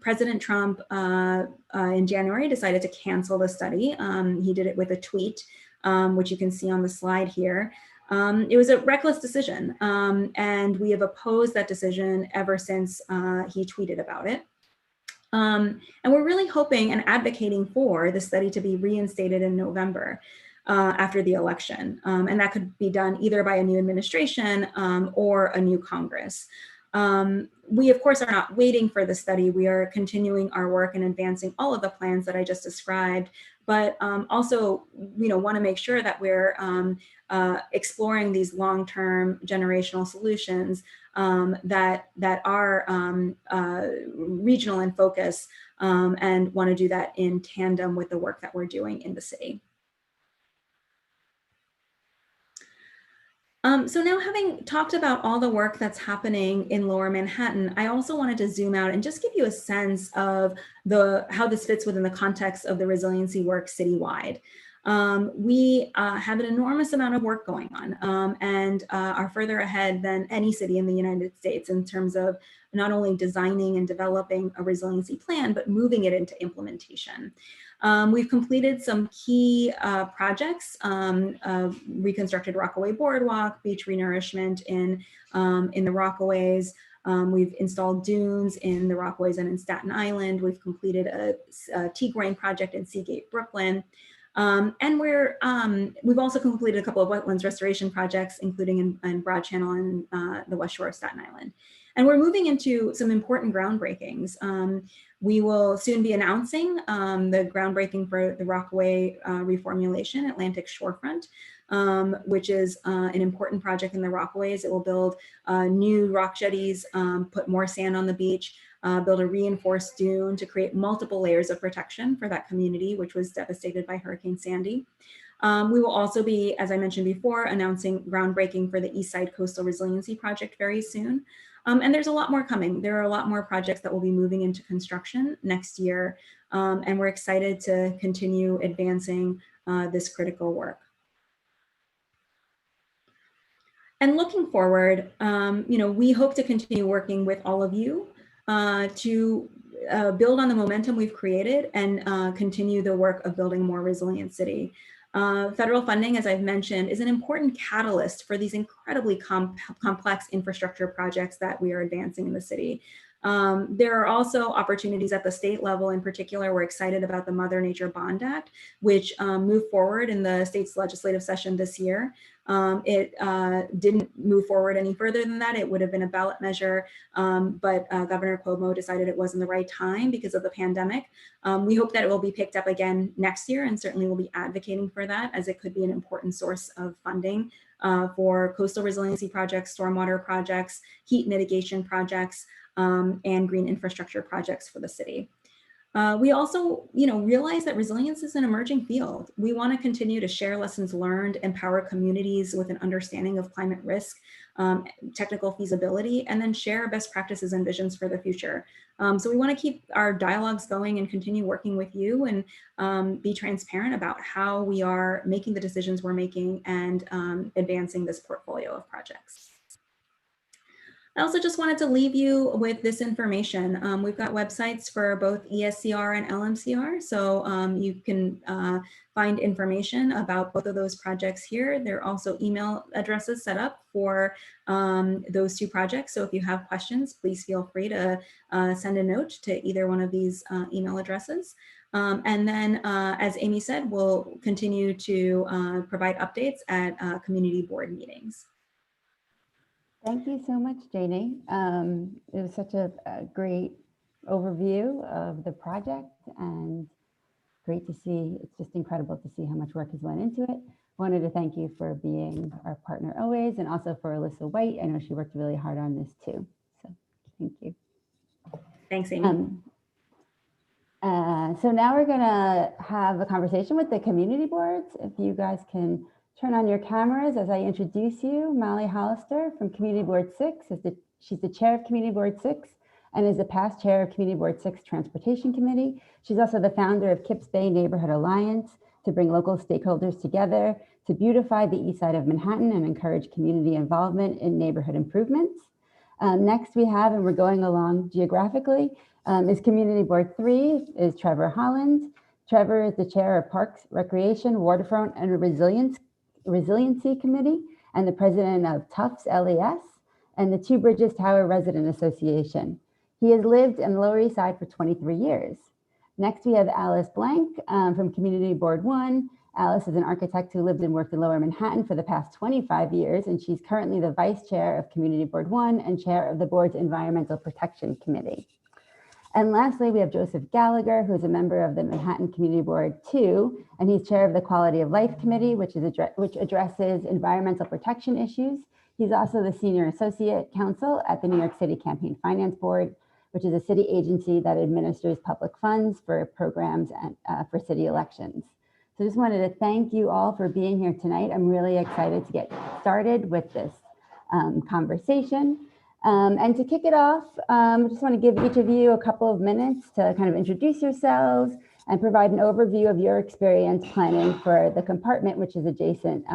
President Trump in January decided to cancel the study. He did it with a tweet, which you can see on the slide here. It was a reckless decision, and we have opposed that decision ever since he tweeted about it. And we're really hoping and advocating for the study to be reinstated in November after the election. And that could be done either by a new administration or a new Congress. We, of course, are not waiting for the study. We are continuing our work and advancing all of the plans that I just described, but also, want to make sure that we're exploring these long-term generational solutions that are regional in focus, and want to do that in tandem with the work that we're doing in the city. So now, having talked about all the work that's happening in Lower Manhattan, I also wanted to zoom out and just give you a sense of how this fits within the context of the resiliency work citywide. We have an enormous amount of work going on and are further ahead than any city in the United States in terms of not only designing and developing a resiliency plan, but moving it into implementation. We've completed some key projects, reconstructed Rockaway Boardwalk, beach renourishment in the Rockaways. We've installed dunes in the Rockaways and in Staten Island. We've completed a tea grain project in Seagate, Brooklyn. And we've also completed a couple of wetlands restoration projects, including in Broad Channel and the West Shore of Staten Island. And we're moving into some important groundbreakings. We will soon be announcing the groundbreaking for the Rockaway reformulation Atlantic Shorefront, which is an important project in the Rockaways. It will build new rock jetties, put more sand on the beach, build a reinforced dune to create multiple layers of protection for that community, which was devastated by Hurricane Sandy. We will also be, as I mentioned before, announcing groundbreaking for the East Side Coastal Resiliency Project very soon. And there's a lot more coming. There are a lot more projects that will be moving into construction next year. And we're excited to continue advancing this critical work. And looking forward, we hope to continue working with all of you to build on the momentum we've created and continue the work of building a more resilient city. Federal funding, as I've mentioned, is an important catalyst for these incredibly complex infrastructure projects that we are advancing in the city. There are also opportunities at the state level. In particular, we're excited about the Mother Nature Bond Act, which moved forward in the state's legislative session this year. It didn't move forward any further than that. It would have been a ballot measure, but Governor Cuomo decided it wasn't the right time because of the pandemic. We hope that it will be picked up again next year, and certainly we'll be advocating for that, as it could be an important source of funding for coastal resiliency projects, stormwater projects, heat mitigation projects, and green infrastructure projects for the city. We also, realize that resilience is an emerging field. We want to continue to share lessons learned, empower communities with an understanding of climate risk, technical feasibility, and then share best practices and visions for the future. So we want to keep our dialogues going and continue working with you and be transparent about how we are making the decisions we're making and advancing this portfolio of projects. I also just wanted to leave you with this information. We've got websites for both ESCR and LMCR, so you can find information about both of those projects here. There are also email addresses set up for those two projects, so if you have questions, please feel free to send a note to either one of these email addresses. And then, as Amy said, we'll continue to provide updates at community board meetings. Thank you so much, Janie. It was such a great overview of the project, and great to see. It's just incredible to see how much work has went into it. Wanted to thank you for being our partner always, and also for Alyssa White. I know she worked really hard on this too. So thank you. Thanks, Amy. So now we're gonna have a conversation with the community boards. If you guys can turn on your cameras as I introduce you. Molly Hollister from Community Board 6. She's the chair of Community Board 6 and is the past chair of Community Board 6 Transportation Committee. She's also the founder of Kips Bay Neighborhood Alliance to bring local stakeholders together to beautify the east side of Manhattan and encourage community involvement in neighborhood improvements. Next we have, and we're going along geographically, is Community Board 3 is Trevor Holland. Trevor is the chair of Parks, Recreation, Waterfront, and Resiliency Committee and the president of Tufts LES and the Two Bridges Tower Resident Association. He has lived in the Lower East Side for 23 years. Next, we have Alice Blank from Community Board 1. Alice is an architect who lived and worked in Lower Manhattan for the past 25 years, and she's currently the vice chair of Community Board 1 and chair of the board's Environmental Protection Committee. And lastly, we have Joseph Gallagher, who is a member of the Manhattan Community Board 2, and he's chair of the Quality of Life Committee, which addresses environmental protection issues. He's also the senior associate counsel at the New York City Campaign Finance Board, which is a city agency that administers public funds for programs and for city elections. So just wanted to thank you all for being here tonight. I'm really excited to get started with this conversation. And to kick it off, I just want to give each of you a couple of minutes to kind of introduce yourselves and provide an overview of your experience planning for the compartment, which is adjacent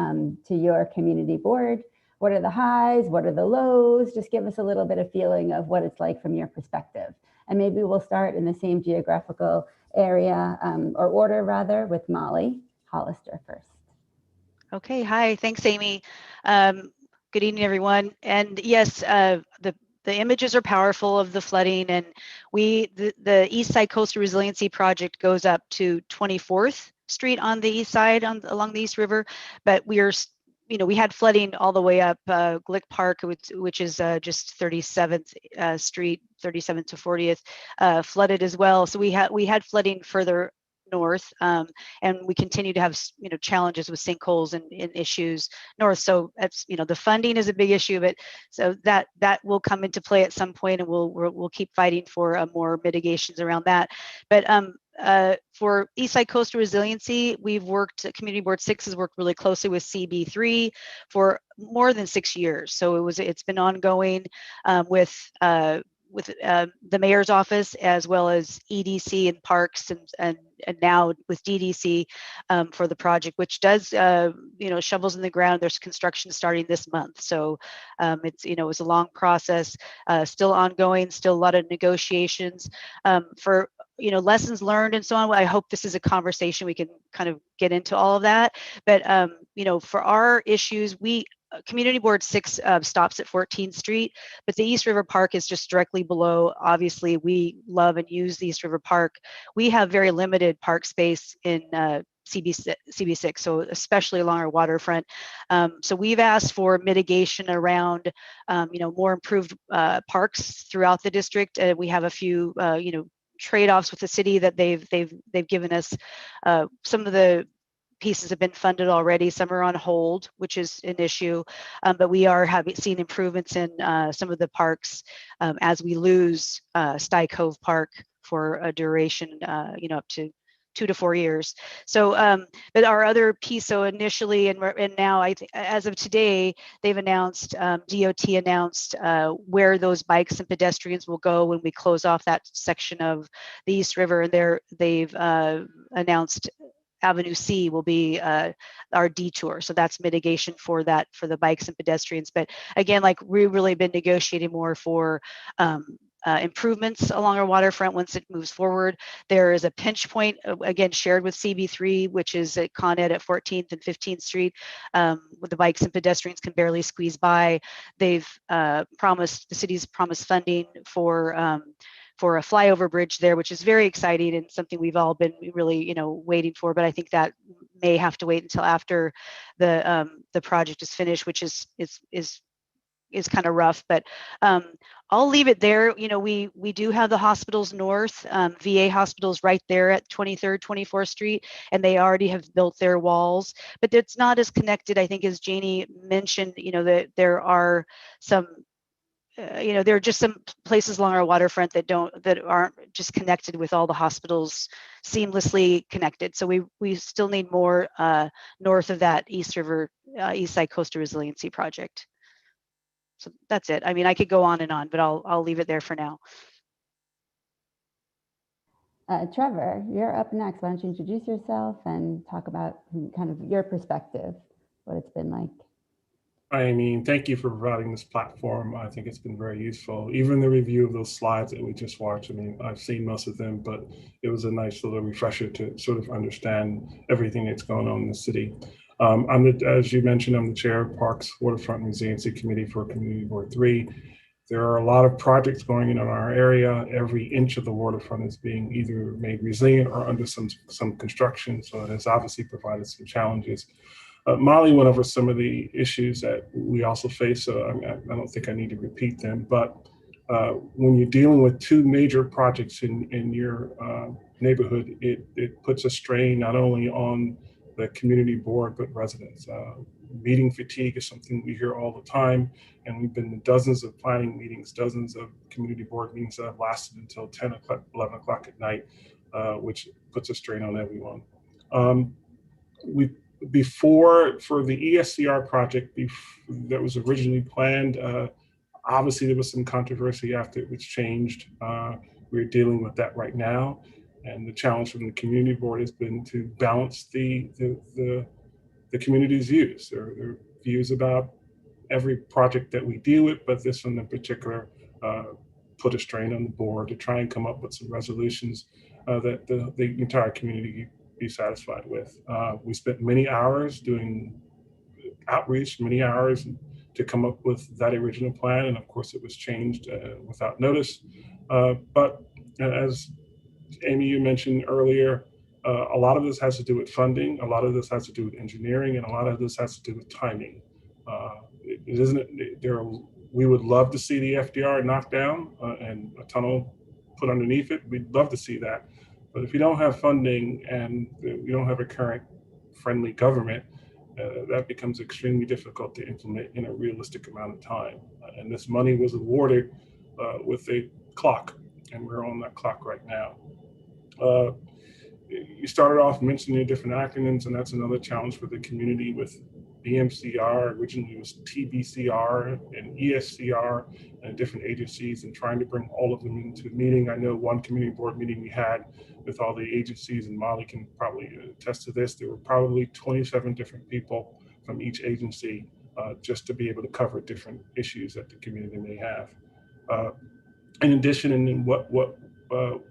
to your community board. What are the highs? What are the lows? Just give us a little bit of feeling of what it's like from your perspective. And maybe we'll start in the same geographical area or order rather with Molly Hollister first. Okay, hi, thanks, Amy. Good evening, everyone. And yes, the images are powerful of the flooding, and the East Side Coastal Resiliency Project goes up to 24th Street on the east side along the East River, but we are, we had flooding all the way up Glick Park, which is just 37th Street, 37th to 40th, flooded as well. So we had flooding further north, and we continue to have challenges with sinkholes and issues north. So that's the funding is a big issue, but so that will come into play at some point, and we'll keep fighting for more mitigations around that. But for Eastside Coastal Resiliency, Community Board 6 has worked really closely with CB3 for more than 6 years. So it's been ongoing with the mayor's office, as well as EDC and Parks, and now with DDC for the project, which does shovels in the ground. There's construction starting this month, so it's a long process, still ongoing, still a lot of negotiations for lessons learned and so on. I hope this is a conversation we can kind of get into all of that, but for our issues, Community Board 6 stops at 14th Street, but the East River Park is just directly below. Obviously, we love and use the East River Park. We have very limited park space in CB6, so especially along our waterfront. So we've asked for mitigation around, more improved parks throughout the district. We have a few, trade-offs with the city that they've given us. Some of the pieces have been funded already. Some are on hold, which is an issue, but we are seen improvements in some of the parks as we lose Sty Cove Park for a duration, up to 2 to 4 years. So, but our other piece, so initially and now, I think as of today, they've announced, DOT announced where those bikes and pedestrians will go when we close off that section of the East River, and they've announced Avenue C will be our detour. So that's mitigation for the bikes and pedestrians. But again, like we've really been negotiating more for improvements along our waterfront once it moves forward. There is a pinch point, again, shared with CB3, which is at Con Ed at 14th and 15th Street, where the bikes and pedestrians can barely squeeze by. They've the city's promised funding for a flyover bridge there, which is very exciting and something we've all been really, waiting for. But I think that may have to wait until after the project is finished, which is kind of rough. But I'll leave it there. We do have the hospitals north, VA hospitals right there at 23rd, 24th Street, and they already have built their walls. But it's not as connected, I think, as Janie mentioned. That there are some. There are just some places along our waterfront that aren't just connected with all the hospitals seamlessly connected. So we still need more north of that East River, East Side Coastal Resiliency Project. So that's it. I mean, I could go on and on, but I'll leave it there for now. Trevor, you're up next. Why don't you introduce yourself and talk about kind of your perspective, what it's been like. I mean, thank you for providing this platform. I think it's been very useful. Even the review of those slides that we just watched, I mean, I've seen most of them, but it was a nice little refresher to sort of understand everything that's going on in the city. As you mentioned, I'm the chair of Parks, Waterfront, and Resiliency Committee for Community Board 3. There are a lot of projects going in our area. Every inch of the waterfront is being either made resilient or under some construction. So it has obviously provided some challenges. Molly went over some of the issues that we also face, so I don't think I need to repeat them, but when you're dealing with two major projects in your neighborhood, it puts a strain not only on the community board, but residents. Meeting fatigue is something we hear all the time, and we've been in dozens of planning meetings, dozens of community board meetings that have lasted until 10 o'clock, 11 o'clock at night, which puts a strain on everyone. For the ESCR project that was originally planned, obviously there was some controversy after it was changed. We're dealing with that right now. And the challenge from the community board has been to balance the community's views. Their views about every project that we deal with, but this one in particular put a strain on the board to try and come up with some resolutions that the entire community be satisfied with. We spent many hours doing outreach, many hours to come up with that original plan, and of course it was changed without notice. But as Amy, you mentioned earlier, a lot of this has to do with funding, a lot of this has to do with engineering, and a lot of this has to do with timing. We would love to see the FDR knocked down and a tunnel put underneath it. We'd love to see that. But if you don't have funding and you don't have a current friendly government, that becomes extremely difficult to implement in a realistic amount of time. And this money was awarded with a clock, and we're on that clock right now. You started off mentioning different acronyms, and that's another challenge for the community with LMCR. Originally it was TBCR and ESCR and different agencies, and trying to bring all of them into a meeting. I know one community board meeting we had with all the agencies, and Molly can probably attest to this, there were probably 27 different people from each agency just to be able to cover different issues that the community may have. In addition, and then what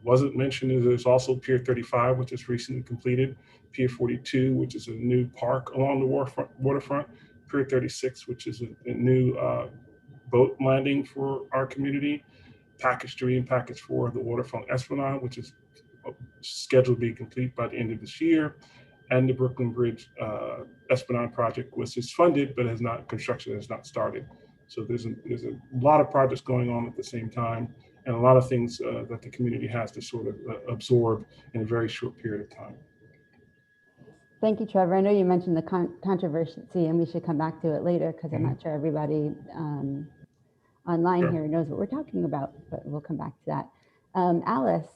wasn't mentioned is there's also Pier 35, which is recently completed, Pier 42, which is a new park along the waterfront, Pier 36, which is a new boat landing for our community, Package 3 and Package 4 of the waterfront Esplanade, which is scheduled to be complete by the end of this year, and the Brooklyn Bridge Esplanade project, which is funded, but construction has not started. So there's a lot of projects going on at the same time, and a lot of things that the community has to sort of absorb in a very short period of time. Thank you, Trevor. I know you mentioned the controversy, and we should come back to it later because I'm not sure everybody online here knows what we're talking about, but we'll come back to that. Alice,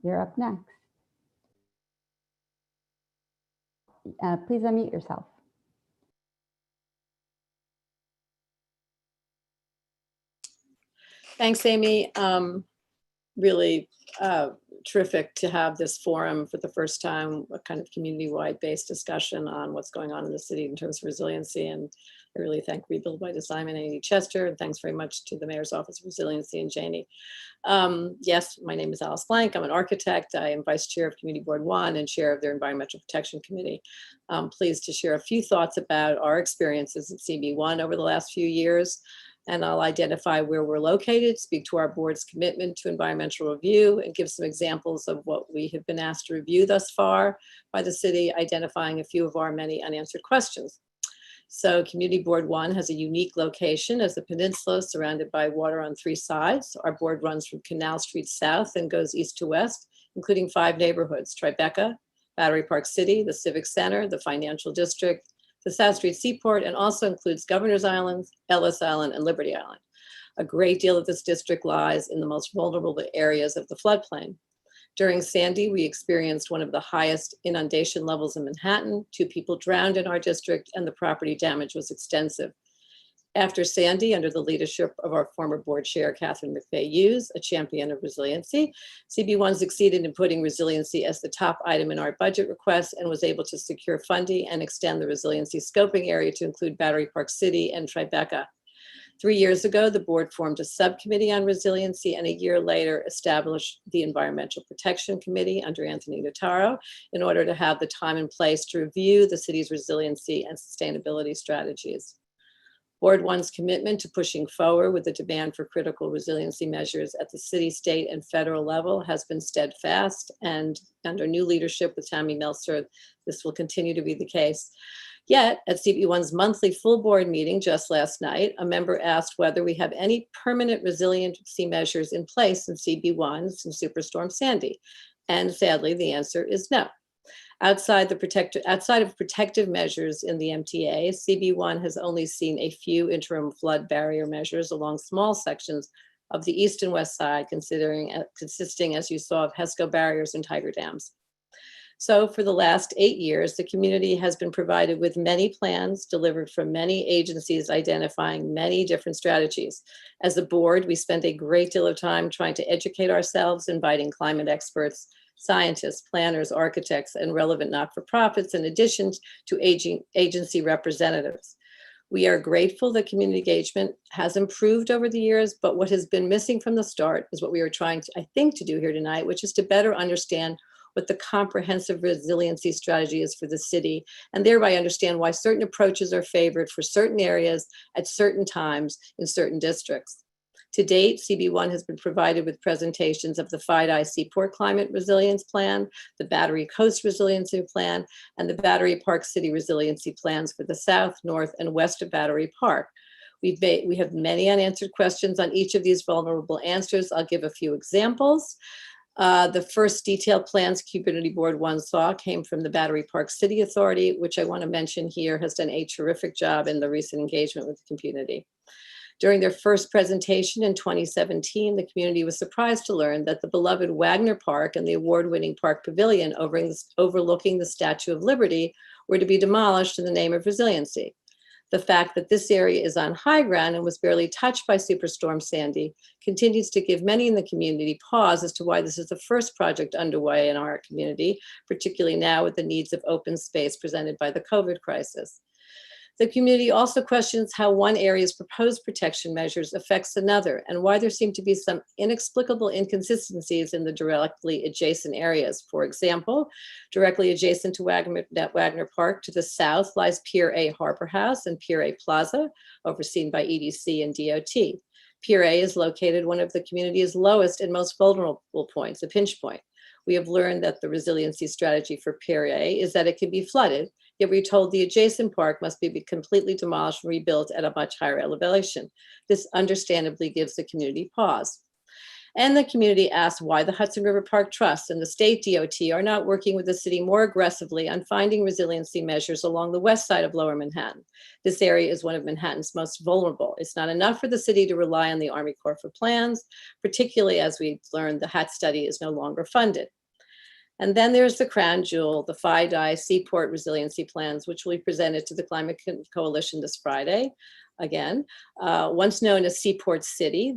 you're up next. Please unmute yourself. Thanks, Amy. Really terrific to have this forum for the first time, a kind of community-wide based discussion on what's going on in the city in terms of resiliency. And I really thank Rebuild by Design and Amy Chester, and thanks very much to the Mayor's Office of Resiliency and Janie. Yes, my name is Alice Blank. I'm an architect. I am Vice Chair of Community Board 1 and Chair of their Environmental Protection Committee. I'm pleased to share a few thoughts about our experiences at CB1 over the last few years. And I'll identify where we're located, speak to our board's commitment to environmental review, and give some examples of what we have been asked to review thus far by the city, identifying a few of our many unanswered questions. So Community Board 1 has a unique location as a peninsula surrounded by water on 3 sides. Our board runs from Canal Street South and goes east to west, including 5 neighborhoods: Tribeca, Battery Park City, the Civic Center, the Financial District, the South Street Seaport, and also includes Governor's Island, Ellis Island, and Liberty Island. A great deal of this district lies in the most vulnerable areas of the floodplain. During Sandy, we experienced one of the highest inundation levels in Manhattan. 2 people drowned in our district, and the property damage was extensive. After Sandy, under the leadership of our former board chair, Catherine McVeigh-Hughes, a champion of resiliency, CB1 succeeded in putting resiliency as the top item in our budget request and was able to secure funding and extend the resiliency scoping area to include Battery Park City and Tribeca. 3 years ago, the board formed a subcommittee on resiliency, and a year later established the Environmental Protection Committee under Anthony Notaro in order to have the time and place to review the city's resiliency and sustainability strategies. Board 1's commitment to pushing forward with the demand for critical resiliency measures at the city, state, and federal level has been steadfast, and under new leadership with Tammy Meltzer, this will continue to be the case. Yet, at CB1's monthly full board meeting just last night, a member asked whether we have any permanent resiliency measures in place in CB1 since Superstorm Sandy. And sadly, the answer is no. Outside of protective measures in the MTA, CB1 has only seen a few interim flood barrier measures along small sections of the east and west side, consisting, as you saw, of HESCO barriers and tiger dams. So for the last 8 years, the community has been provided with many plans delivered from many agencies identifying many different strategies. As a board, we spend a great deal of time trying to educate ourselves, inviting climate experts, scientists, planners, architects, and relevant not-for-profits, in addition to agency representatives. We are grateful that community engagement has improved over the years, but what has been missing from the start is what we are trying to, I think, to do here tonight, which is to better understand what the comprehensive resiliency strategy is for the city, and thereby understand why certain approaches are favored for certain areas at certain times in certain districts. To date, CB1 has been provided with presentations of the FIDI Seaport Climate Resilience Plan, the Battery Coast Resiliency Plan, and the Battery Park City Resiliency Plans for the south, north, and west of Battery Park. We have many unanswered questions on each of these vulnerable answers. I'll give a few examples. The first detailed plans Community Board 1 saw came from the Battery Park City Authority, which I want to mention here has done a terrific job in the recent engagement with the community. During their first presentation in 2017, the community was surprised to learn that the beloved Wagner Park and the award-winning Park Pavilion overlooking the Statue of Liberty were to be demolished in the name of resiliency. The fact that this area is on high ground and was barely touched by Superstorm Sandy continues to give many in the community pause as to why this is the first project underway in our community, particularly now with the needs of open space presented by the COVID crisis. The community also questions how one area's proposed protection measures affects another and why there seem to be some inexplicable inconsistencies in the directly adjacent areas. For example, directly adjacent to Wagner Park to the south lies Pier A Harbor House and Pier A Plaza, overseen by EDC and DOT. Pier A is located one of the community's lowest and most vulnerable points, a pinch point. We have learned that the resiliency strategy for Pier A is that it can be flooded, yet we're told the adjacent park must be completely demolished and rebuilt at a much higher elevation. This understandably gives the community pause. And the community asks why the Hudson River Park Trust and the state DOT are not working with the city more aggressively on finding resiliency measures along the west side of Lower Manhattan. This area is one of Manhattan's most vulnerable. It's not enough for the city to rely on the Army Corps for plans, particularly as we learned the HAT study is no longer funded. And then there's the crown jewel, the FIDI Seaport Resiliency Plans, which will be presented to the Climate Coalition this Friday. Again, once known as Seaport City,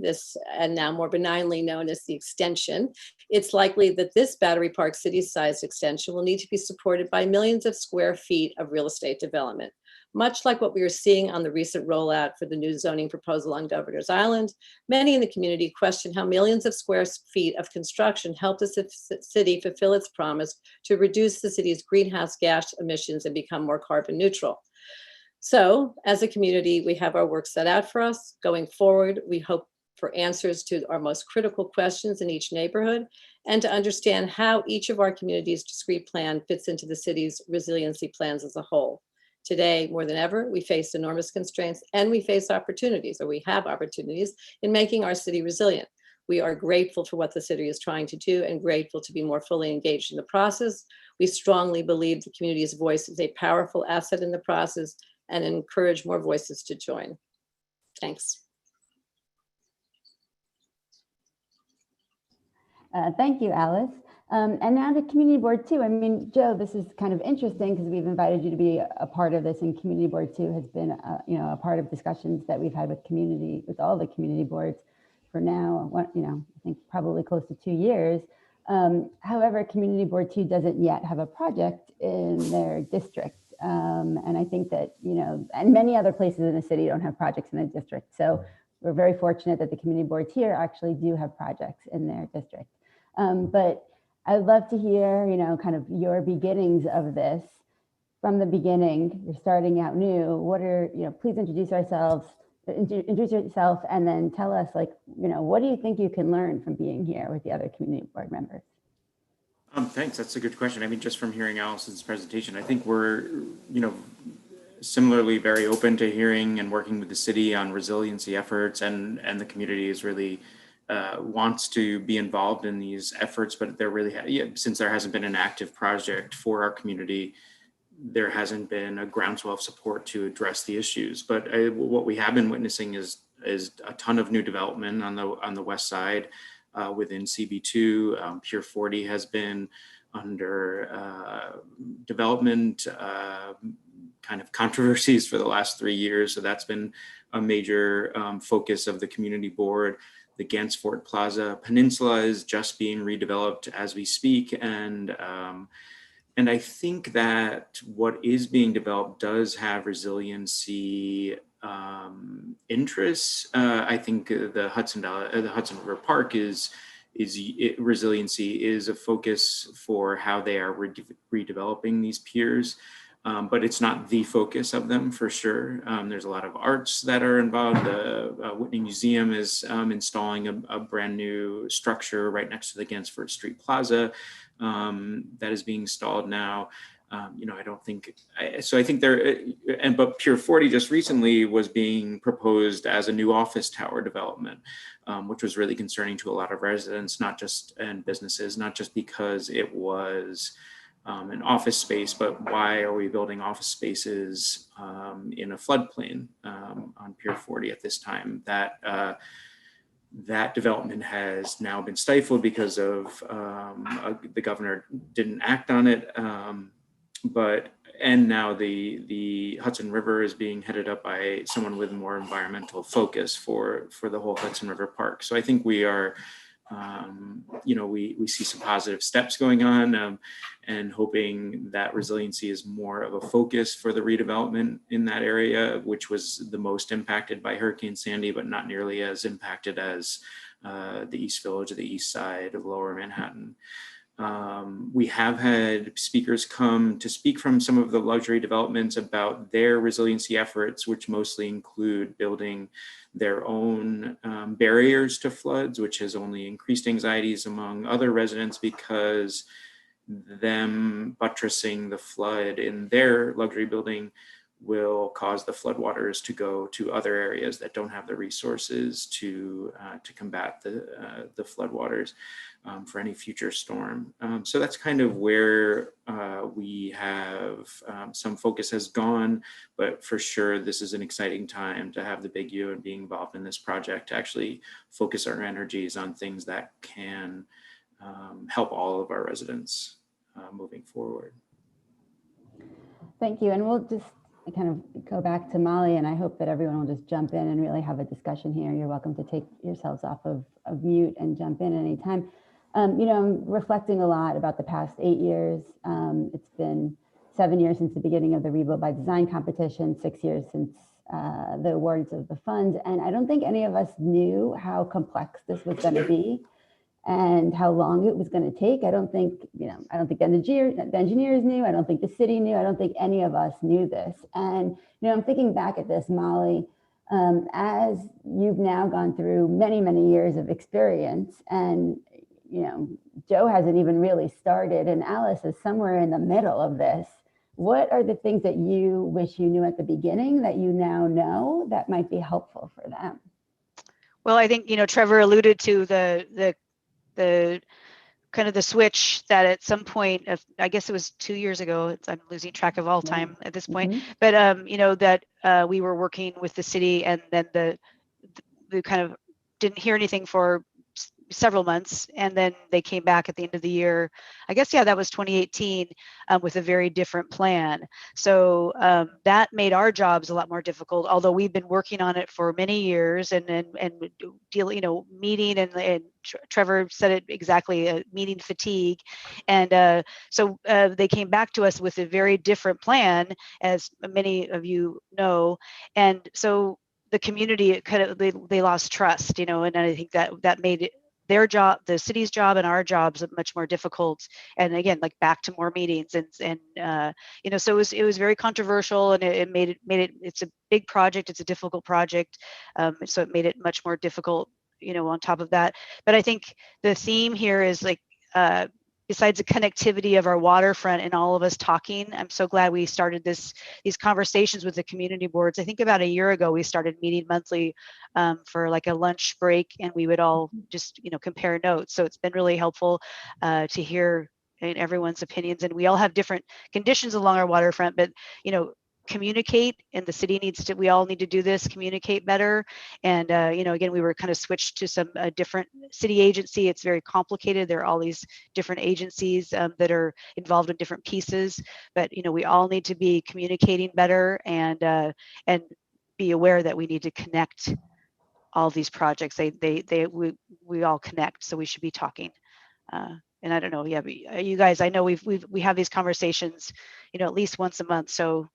and now more benignly known as the extension, it's likely that this Battery Park City-sized extension will need to be supported by millions of square feet of real estate development. Much like what we are seeing on the recent rollout for the new zoning proposal on Governor's Island, many in the community question how millions of square feet of construction help the city fulfill its promise to reduce the city's greenhouse gas emissions and become more carbon neutral. So as a community, we have our work set out for us. Going forward, we hope for answers to our most critical questions in each neighborhood and to understand how each of our community's discrete plan fits into the city's resiliency plans as a whole. Today, more than ever, we face enormous constraints and we face opportunities, or we have opportunities, in making our city resilient. We are grateful for what the city is trying to do and grateful to be more fully engaged in the process. We strongly believe the community's voice is a powerful asset in the process and encourage more voices to join. Thanks. Thank you, Alice. And now to Community Board 2. I mean, Joe, this is kind of interesting because we've invited you to be a part of this, and Community Board 2 has been, a part of discussions that we've had with all the community boards for now, I think probably close to 2 years. However, Community Board 2 doesn't yet have a project in their district. And I think that, and many other places in the city don't have projects in their district. So we're very fortunate that the community boards here actually do have projects in their district. But I'd love to hear, kind of your beginnings of this from the beginning. You're starting out new. Please introduce yourself and then tell us, what do you think you can learn from being here with the other community board members? Thanks. That's a good question. I mean, just from hearing Allison's presentation, I think we're, similarly very open to hearing and working with the city on resiliency efforts, and the community is really wants to be involved in these efforts, but since there hasn't been an active project for our community, there hasn't been a groundswell of support to address the issues. But what we have been witnessing is a ton of new development on the west side within CB2. Pier 40 has been under development kind of controversies for the last 3 years, so that's been a major focus of the community board. The Gansevoort Plaza Peninsula is just being redeveloped as we speak, and And I think that what is being developed does have resiliency interests. I think the Hudson River Park resiliency is a focus for how they are redeveloping these piers. But it's not the focus of them for sure. There's a lot of arts that are involved. The Whitney Museum is installing a brand new structure right next to the Gansford Street Plaza that is being installed now. I don't think, so I think but Pier 40 just recently was being proposed as a new office tower development, which was really concerning to a lot of residents, and businesses, not just because it was an office space, but why are we building office spaces in a floodplain on Pier 40 at this time? That development has now been stifled because of the governor didn't act on it. And now the Hudson River is being headed up by someone with more environmental focus for the whole Hudson River Park. So I think we are, we see some positive steps going on, and hoping that resiliency is more of a focus for the redevelopment in that area, which was the most impacted by Hurricane Sandy, but not nearly as impacted as the East Village or the east side of Lower Manhattan. We have had speakers come to speak from some of the luxury developments about their resiliency efforts, which mostly include building their own barriers to floods, which has only increased anxieties among other residents, because them buttressing the flood in their luxury building will cause the floodwaters to go to other areas that don't have the resources to combat the floodwaters for any future storm. So that's kind of where we have some focus has gone, but for sure this is an exciting time to have the Big U and being involved in this project to actually focus our energies on things that can help all of our residents moving forward. Thank you. And we'll just kind of go back to Molly, and I hope that everyone will just jump in and really have a discussion here. You're welcome to take yourselves off of mute and jump in anytime. I'm reflecting a lot about the past 8 years. It's been 7 years since the beginning of the Rebuild by Design competition, 6 years since the awards of the fund. And I don't think any of us knew how complex this was going to be and how long it was going to take. I don't think the engineers knew. I don't think the city knew. I don't think any of us knew this. And, I'm thinking back at this, Molly, as you've now gone through many, many years of experience, and, Joe hasn't even really started, and Alice is somewhere in the middle of this. What are the things that you wish you knew at the beginning that you now know that might be helpful for them? Well, I think, Trevor alluded to the kind of the switch that at some point, I guess it was 2 years ago, I'm losing track of all time at this point, but that we were working with the city, and then the kind of didn't hear anything for several months, and then they came back at the end of the year. I guess, that was 2018, with a very different plan. So that made our jobs a lot more difficult, although we've been working on it for many years and meeting, and Trevor said it exactly, meeting fatigue. And so they came back to us with a very different plan, as many of you know. And so the community, they lost trust, and I think that made it their job, the city's job, and our jobs much more difficult. And again, like back to more meetings, and so it was very controversial, and it made it. It's a big project. It's a difficult project, so it made it much more difficult. On top of that, but I think the theme here is besides the connectivity of our waterfront and all of us talking, I'm so glad we started these conversations with the community boards. I think about a year ago, we started meeting monthly for like a lunch break, and we would all just, compare notes. So it's been really helpful to hear everyone's opinions, and we all have different conditions along our waterfront, but, communicate, and the city we all need to do this, communicate better. And again, we were kind of switched to some different city agency. It's very complicated. There are all these different agencies that are involved in different pieces, but we all need to be communicating better, and be aware that we need to connect all these projects. We all connect, so we should be talking And I don't know, yeah, but you guys, I know we have these conversations, you know, at least once a month. So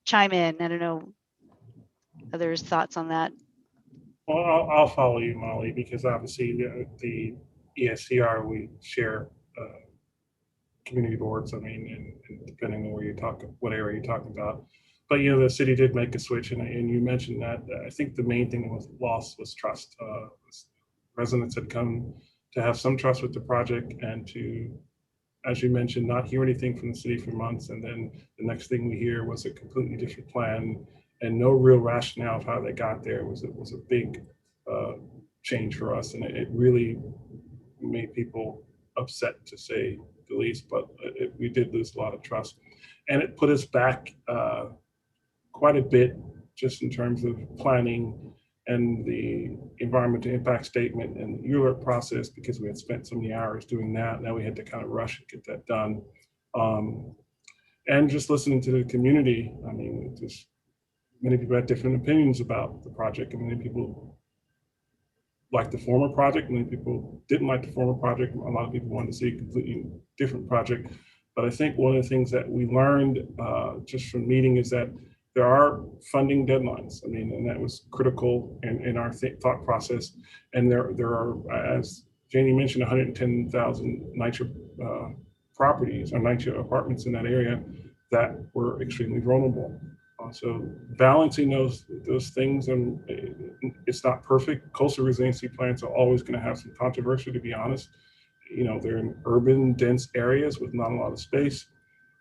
chime in. I don't know, others' thoughts on that. Well, I'll follow you, Molly, because obviously the ESCR, we share community boards. I mean, and depending on where you're talking, what area you're talking about. But, you know, the city did make a switch, and you mentioned that. I think the main thing that was lost was trust. Residents had come to have some trust with the project and to, as you mentioned, not hear anything from the city for months. And then the next thing we hear was a completely different plan and no real rationale of how they got there. It was a big change for us. And it really made people upset, to say the least, but we did lose a lot of trust. And it put us back quite a bit just in terms of planning and the environmental impact statement and the ULERT process, because we had spent so many hours doing that. Now we had to kind of rush and get that done. And just listening to the community, I mean, just many people had different opinions about the project, and many people liked the former project, many people didn't like the former project. A lot of people wanted to see a completely different project. But I think one of the things that we learned just from meeting is that there are funding deadlines. I mean, and that was critical in our thought process. And there are, as Janie mentioned, 110,000 NYINJ properties or NYINJ apartments in that area that were extremely vulnerable. So balancing those things, and it's not perfect. Coastal resiliency plans are always going to have some controversy, to be honest. You know, they're in urban, dense areas with not a lot of space.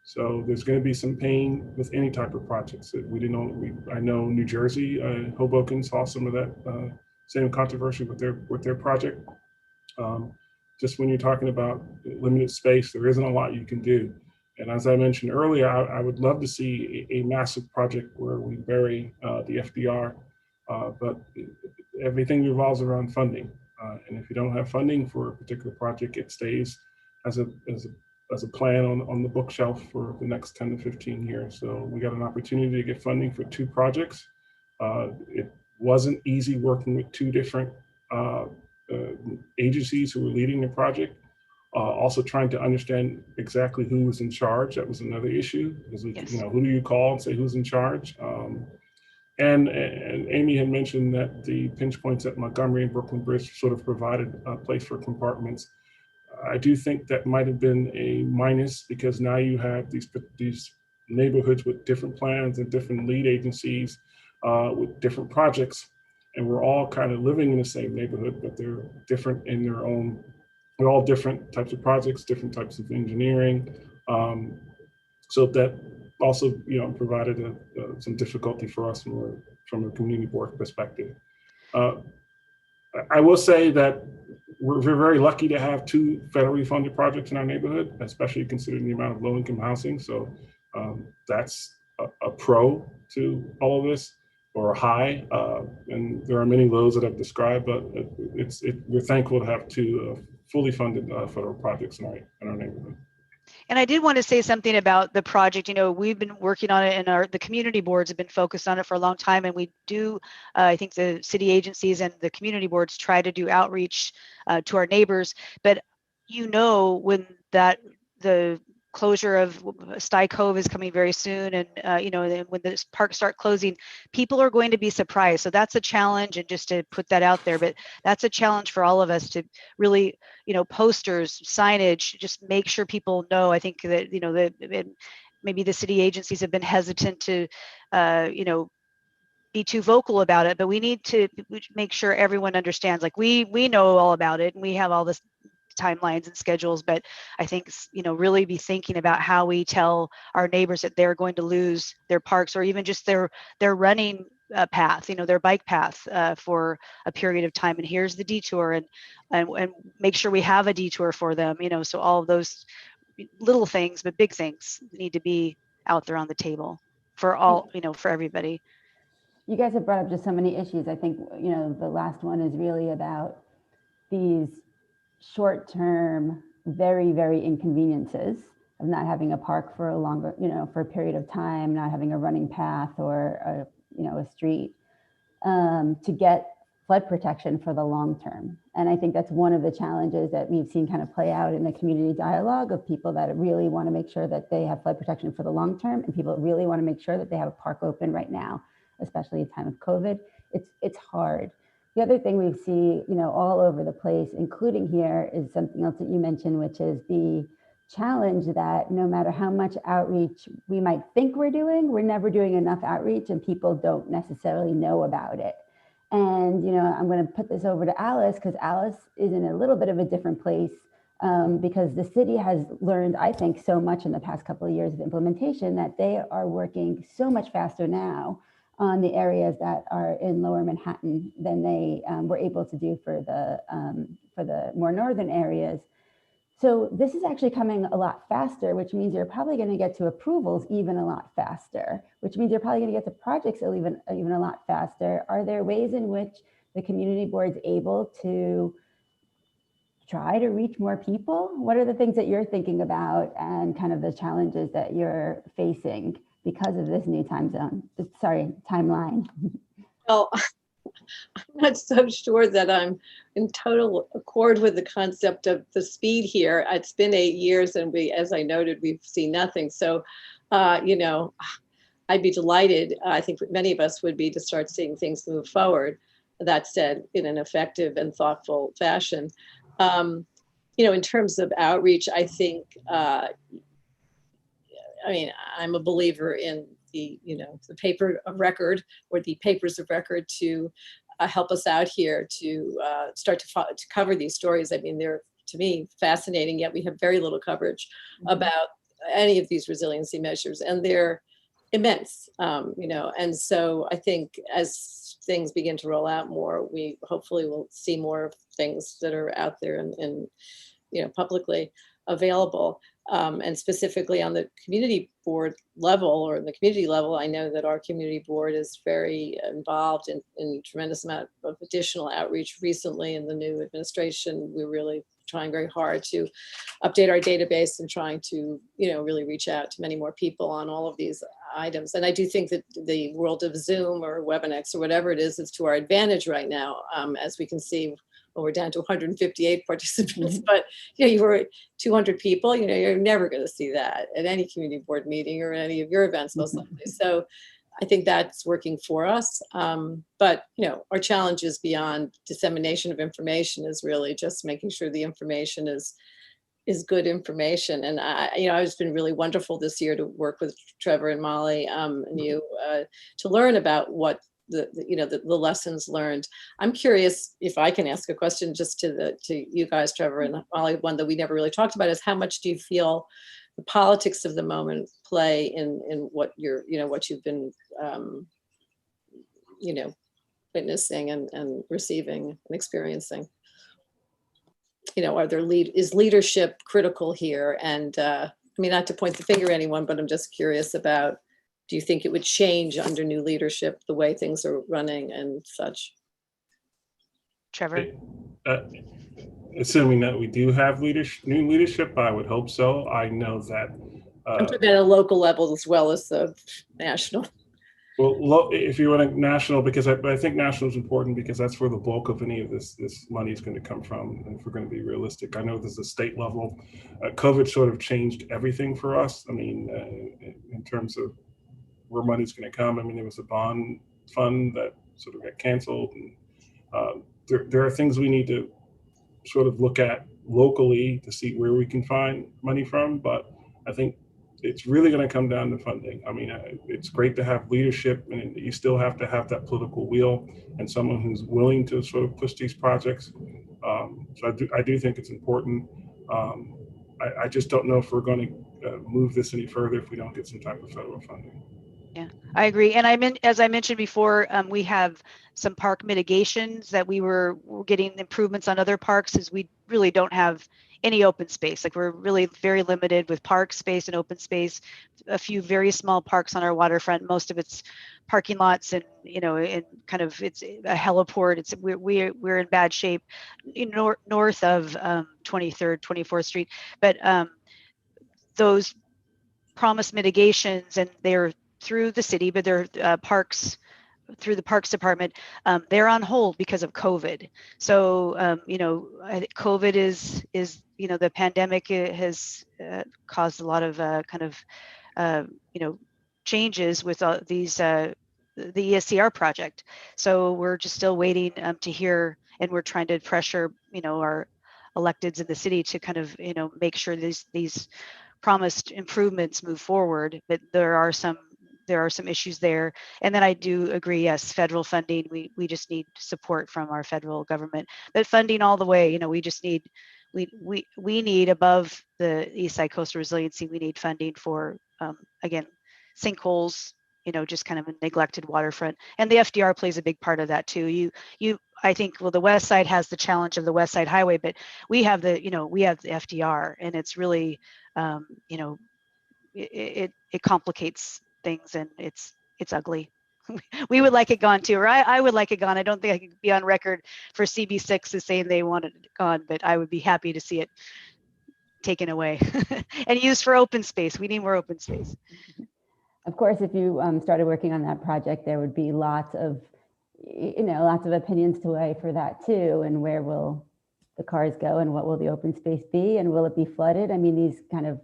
So there's going to be some pain with any type of projects. We didn't know. I know New Jersey, Hoboken saw some of that same controversy with their project. Just when you're talking about limited space, there isn't a lot you can do. And as I mentioned earlier, I would love to see a massive project where we bury the FDR, but everything revolves around funding. And if you don't have funding for a particular project, it stays as a plan on the bookshelf for the next 10 to 15 years. So we got an opportunity to get funding for 2 projects. It wasn't easy working with 2 different agencies who were leading the project. Also trying to understand exactly who was in charge. That was another issue, because Yes. you know, who do you call and say who's in charge? And Amy had mentioned that the pinch points at Montgomery and Brooklyn Bridge sort of provided a place for compartments. I do think that might have been a minus, because now you have these neighborhoods with different plans and different lead agencies with different projects, and we're all kind of living in the same neighborhood, but they're different in their own. They're all different types of projects, different types of engineering. So that also, you know, provided some difficulty for us from a community board perspective. I will say that we're very lucky to have 2 federally funded projects in our neighborhood, especially considering the amount of low-income housing. So that's a pro to all of this, or a high. And there are many lows that I've described, but we're thankful to have 2 fully funded federal projects in our neighborhood. And I did want to say something about the project. You know, we've been working on it, and the community boards have been focused on it for a long time. And we do, I think the city agencies and the community boards try to do outreach to our neighbors. But you know, when the closure of Sty Cove is coming very soon, and you know, when the parks start closing, people are going to be surprised. So that's a challenge, and just to put that out there, but that's a challenge for all of us to really, you know, posters, signage, just make sure people know. I think that, you know, maybe the city agencies have been hesitant to, you know, be too vocal about it, but we need to make sure everyone understands. Like we know all about it, and we have all this timelines and schedules, but I think, you know, really be thinking about how we tell our neighbors that they're going to lose their parks, or even just their running path, you know, their bike path for a period of time. And here's the detour, and make sure we have a detour for them, you know. So all of those little things, but big things need to be out there on the table for all, you know, for everybody. You guys have brought up just so many issues. I think, you know, the last one is really about these short-term, very, very inconveniences of not having a park for a longer, you know, for a period of time, not having a running path or a, you know, a street, to get flood protection for the long term. And I think that's one of the challenges that we've seen kind of play out in the community dialogue of people that really want to make sure that they have flood protection for the long term, and people that really want to make sure that they have a park open right now, especially in time of COVID. It's hard. The other thing we see, all over the place, including here, is something else that you mentioned, which is the challenge that no matter how much outreach we might think we're doing, we're never doing enough outreach and people don't necessarily know about it. And, I'm going to put this over to Alice because Alice is in a little bit of a different place because the city has learned, I think, so much in the past couple of years of implementation that they are working so much faster now on the areas that are in Lower Manhattan than they were able to do for the more northern areas. So this is actually coming a lot faster, which means you're probably going to get to approvals even a lot faster, which means you're probably going to get to projects even a lot faster. Are there ways in which the community board is able to try to reach more people? What are the things that you're thinking about and kind of the challenges that you're facing because of this new timeline? Well, I'm not so sure that I'm in total accord with the concept of the speed here. It's been 8 years and as I noted, we've seen nothing. So, I'd be delighted, I think many of us would be, to start seeing things move forward. That said, in an effective and thoughtful fashion. In terms of outreach, I think, I'm a believer in the paper of record or the papers of record to help us out here to start to cover these stories. I mean, they're, to me, fascinating, yet we have very little coverage about any of these resiliency measures, and they're immense, and so I think as things begin to roll out more, we hopefully will see more things that are out there and publicly available. And specifically on the community board level or the community level, I know that our community board is very involved in a tremendous amount of additional outreach recently in the new administration. We're really trying very hard to update our database and trying to, really reach out to many more people on all of these items. And I do think that the world of Zoom or WebEx or whatever it is to our advantage right now, as we can see. Well, we're down to 158 participants, but you were 200 people, you're never going to see that at any community board meeting or any of your events, most likely. So I think that's working for us. But, our challenge is beyond dissemination of information is really just making sure the information is good information. And it's been really wonderful this year to work with Trevor and Molly and you to learn about what the lessons learned. I'm curious if I can ask a question just to you guys, Trevor and Molly. One that we never really talked about is how much do you feel the politics of the moment play in what what you've been witnessing and receiving and experiencing? Is leadership critical here? And not to point the finger at anyone, but I'm just curious about, do you think it would change under new leadership, the way things are running and such? Trevor? Assuming that we do have new leadership, I would hope so. I know that. I'm talking at a local level as well as the national. Well, if you want a national, because I think national is important because that's where the bulk of any of this money is going to come from. And if we're going to be realistic, I know there's a state level. COVID sort of changed everything for us. In terms of where money's going to come. There was a bond fund that sort of got canceled. And there are things we need to sort of look at locally to see where we can find money from. But I think it's really going to come down to funding. It's great to have leadership, and you still have to have that political will and someone who's willing to sort of push these projects. So I do think it's important. I just don't know if we're going to move this any further if we don't get some type of federal funding. Yeah, I agree. And as I mentioned before, we have some park mitigations that we're getting improvements on other parks, as we really don't have any open space. Like, we're really very limited with park space and open space. A few very small parks on our waterfront. Most of it's parking lots, and and kind of it's a heliport. We're in bad shape north of 23rd, 24th Street. But those promised mitigations, and they're through the city, but they're parks through the Parks Department, they're on hold because of COVID. So, you know, COVID is, you know, the pandemic has caused a lot of kind of, you know, changes with these, the ESCR project. So we're just still waiting to hear, and we're trying to pressure, you know, our electeds in the city to kind of, you know, make sure these promised improvements move forward. But there are some issues there. And then I do agree, yes, federal funding, we just need support from our federal government, but funding all the way, you know, we just need, we need, above the East Side Coastal Resiliency, we need funding for, again, sinkholes, you know, just kind of a neglected waterfront. And the FDR plays a big part of that too. I think, well, the West Side has the challenge of the West Side Highway, but we have the, you know, we have the FDR, and it's really, you know, it complicates things, and it's ugly. We would like it gone too, or I would like it gone. I don't think I could be on record for CB6 as saying they wanted it gone, but I would be happy to see it taken away and used for open space. We need more open space. Of course, if you started working on that project, there would be lots of, you know, lots of opinions to weigh for that too. And where will the cars go, and what will the open space be, and will it be flooded? I mean, these kind of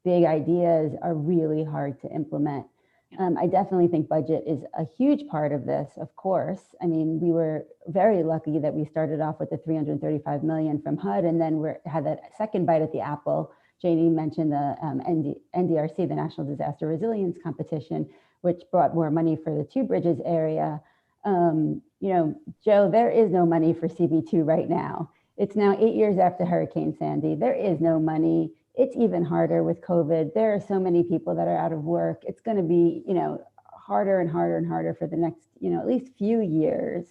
big ideas are really hard to implement. I definitely think budget is a huge part of this, of course. I mean, we were very lucky that we started off with the 335 million from HUD, and then we had that second bite at the apple. Janie mentioned the NDRC, the National Disaster Resilience Competition, which brought more money for the Two Bridges area. You know, Joe, there is no money for CB2 right now. It's now 8 years after Hurricane Sandy. There is no money. It's even harder with COVID. There are so many people that are out of work. It's going to be, you know, harder and harder and harder for the next, you know, at least few years.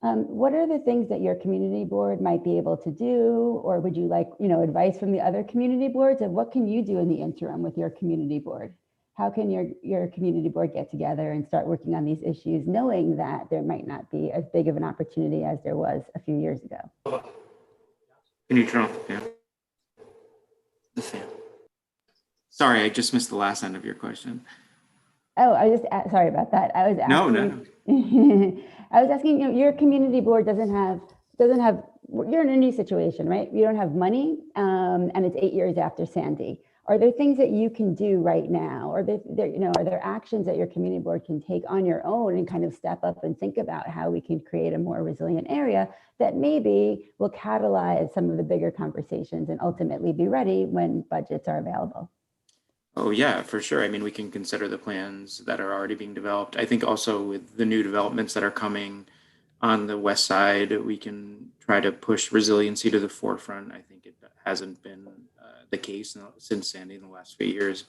What are the things that your community board might be able to do, or would you like, you know, advice from the other community boards of what can you do in the interim with your community board? How can your community board get together and start working on these issues, knowing that there might not be as big of an opportunity as there was a few years ago? Can you turn off the fan? The fan. Sorry, I just missed the last end of your question. Oh, sorry about that. I was asking. No. I was asking, you know, your community board doesn't have, you're in a new situation, right? You don't have money, and it's 8 years after Sandy. Are there things that you can do right now? Or you know, are there actions that your community board can take on your own and kind of step up and think about how we can create a more resilient area that maybe will catalyze some of the bigger conversations and ultimately be ready when budgets are available? Oh yeah, for sure. I mean, we can consider the plans that are already being developed. I think also with the new developments that are coming on the West Side, we can try to push resiliency to the forefront. I think it hasn't been the case since Sandy in the last few years,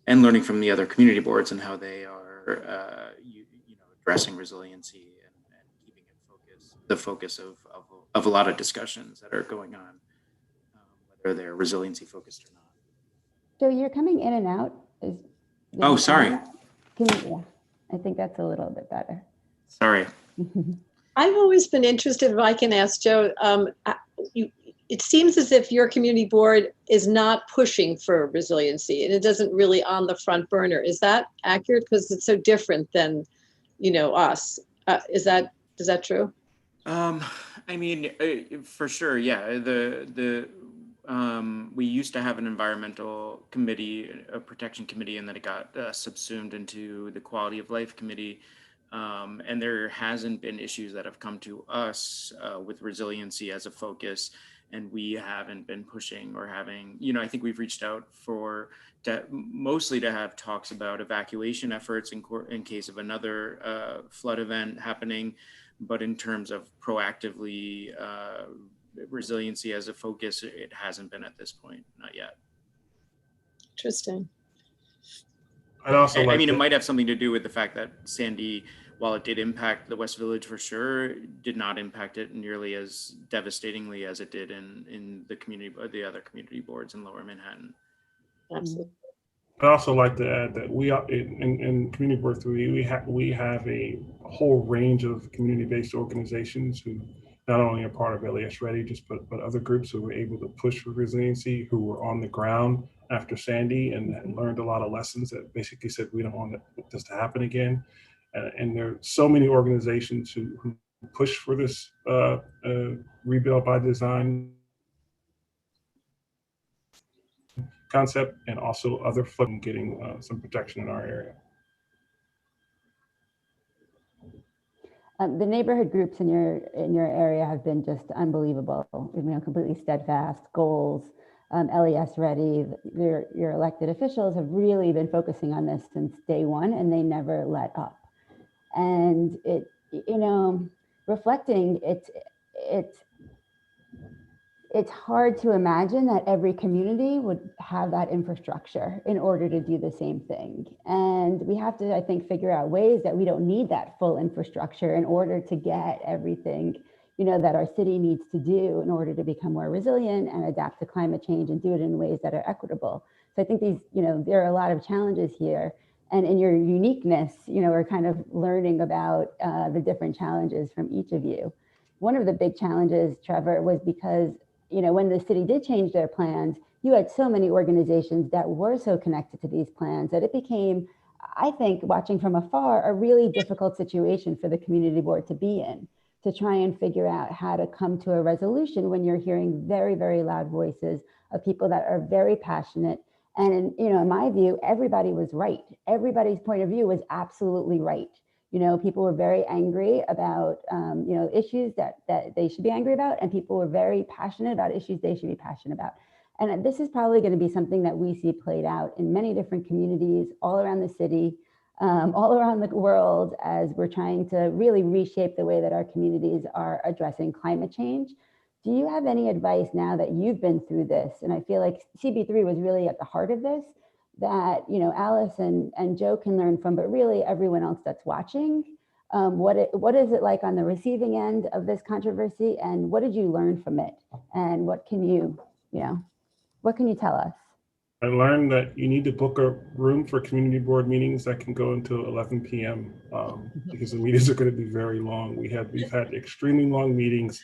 and learning from the other community boards and how they are, you know, addressing resiliency and keeping it the focus of a lot of discussions that are going on, whether they're resiliency focused or not. So you're coming in and out. Oh, sorry. Yeah, I think that's a little bit better. Sorry. I've always been interested, if I can ask Joe, it seems as if your community board is not pushing for resiliency, and it doesn't really on the front burner. Is that accurate? Because it's so different than, you know, us. Is that true? I mean, for sure, yeah. We used to have an environmental committee, a protection committee, and then it got subsumed into the quality of life committee. And there hasn't been issues that have come to us with resiliency as a focus, and we haven't been pushing or having, you know, I think we've reached out mostly to have talks about evacuation efforts in case of another flood event happening. But in terms of proactively resiliency as a focus, it hasn't been at this point, not yet. Interesting. I'd also I mean, it might have something to do with the fact that Sandy, while it did impact the West Village for sure, did not impact it nearly as devastatingly as it did in the other community boards in Lower Manhattan. Absolutely. I'd also like to add that we are in Community Board 3, we have a whole range of community-based organizations who not only are part of LES Ready, but other groups who were able to push for resiliency, who were on the ground after Sandy and learned a lot of lessons that basically said we don't want this to happen again. And there are so many organizations who push for this rebuild by design concept, and also other flooding getting some protection in our area. The neighborhood groups in your area have been just unbelievable. You know, completely steadfast goals. LES ready. Your elected officials have really been focusing on this since day one, and they never let up. And it, you know, reflecting, it's hard to imagine that every community would have that infrastructure in order to do the same thing. And we have to, I think, figure out ways that we don't need that full infrastructure in order to get everything, you know, that our city needs to do in order to become more resilient and adapt to climate change and do it in ways that are equitable. So I think these, you know, there are a lot of challenges here. And in your uniqueness, you know, we're kind of learning about the different challenges from each of you. One of the big challenges, Trevor, was because, you know, when the city did change their plans, you had so many organizations that were so connected to these plans that it became, I think, watching from afar, a really difficult situation for the community board to be in, to try and figure out how to come to a resolution when you're hearing very, very loud voices of people that are very passionate. And, you know, in my view, everybody was right. Everybody's point of view was absolutely right. You know, people were very angry about, you know, issues that they should be angry about, and people were very passionate about issues they should be passionate about. And this is probably going to be something that we see played out in many different communities all around the city, all around the world, as we're trying to really reshape the way that our communities are addressing climate change. Do you have any advice now that you've been through this? And I feel like CB3 was really at the heart of this, that, you know, Alice and Joe can learn from, but really everyone else that's watching. What is it like on the receiving end of this controversy, and what did you learn from it? And what can you know, what can you tell us? I learned that you need to book a room for community board meetings that can go until 11 p.m. Because the meetings are going to be very long. We've had extremely long meetings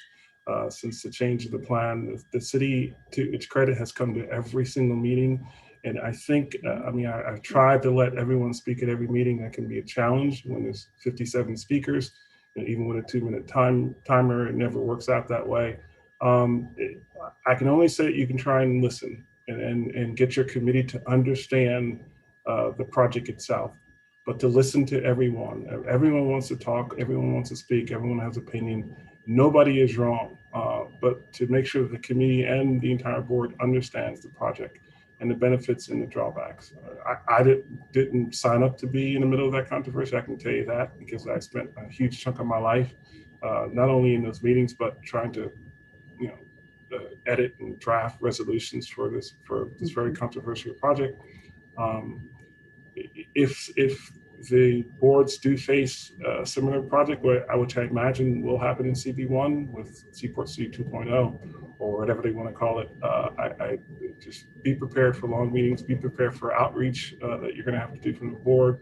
since the change of the plan. The city, to its credit, has come to every single meeting. And I think, I mean, I've tried to let everyone speak at every meeting. That can be a challenge when there's 57 speakers, and even with a 2-minute timer, it never works out that way. I can only say that you can try and listen and get your committee to understand the project itself, but to listen to everyone. Everyone wants to talk, everyone wants to speak, everyone has opinion. Nobody is wrong, but to make sure that the committee and the entire board understands the project and the benefits and the drawbacks. I didn't sign up to be in the middle of that controversy, I can tell you that, because I spent a huge chunk of my life, not only in those meetings, but trying to, you know, edit and draft resolutions for this very controversial project. If the boards do face a similar project, which I imagine will happen in CB1 with Seaport City 2.0, or whatever they want to call it, I just be prepared for long meetings, be prepared for outreach that you're going to have to do from the board,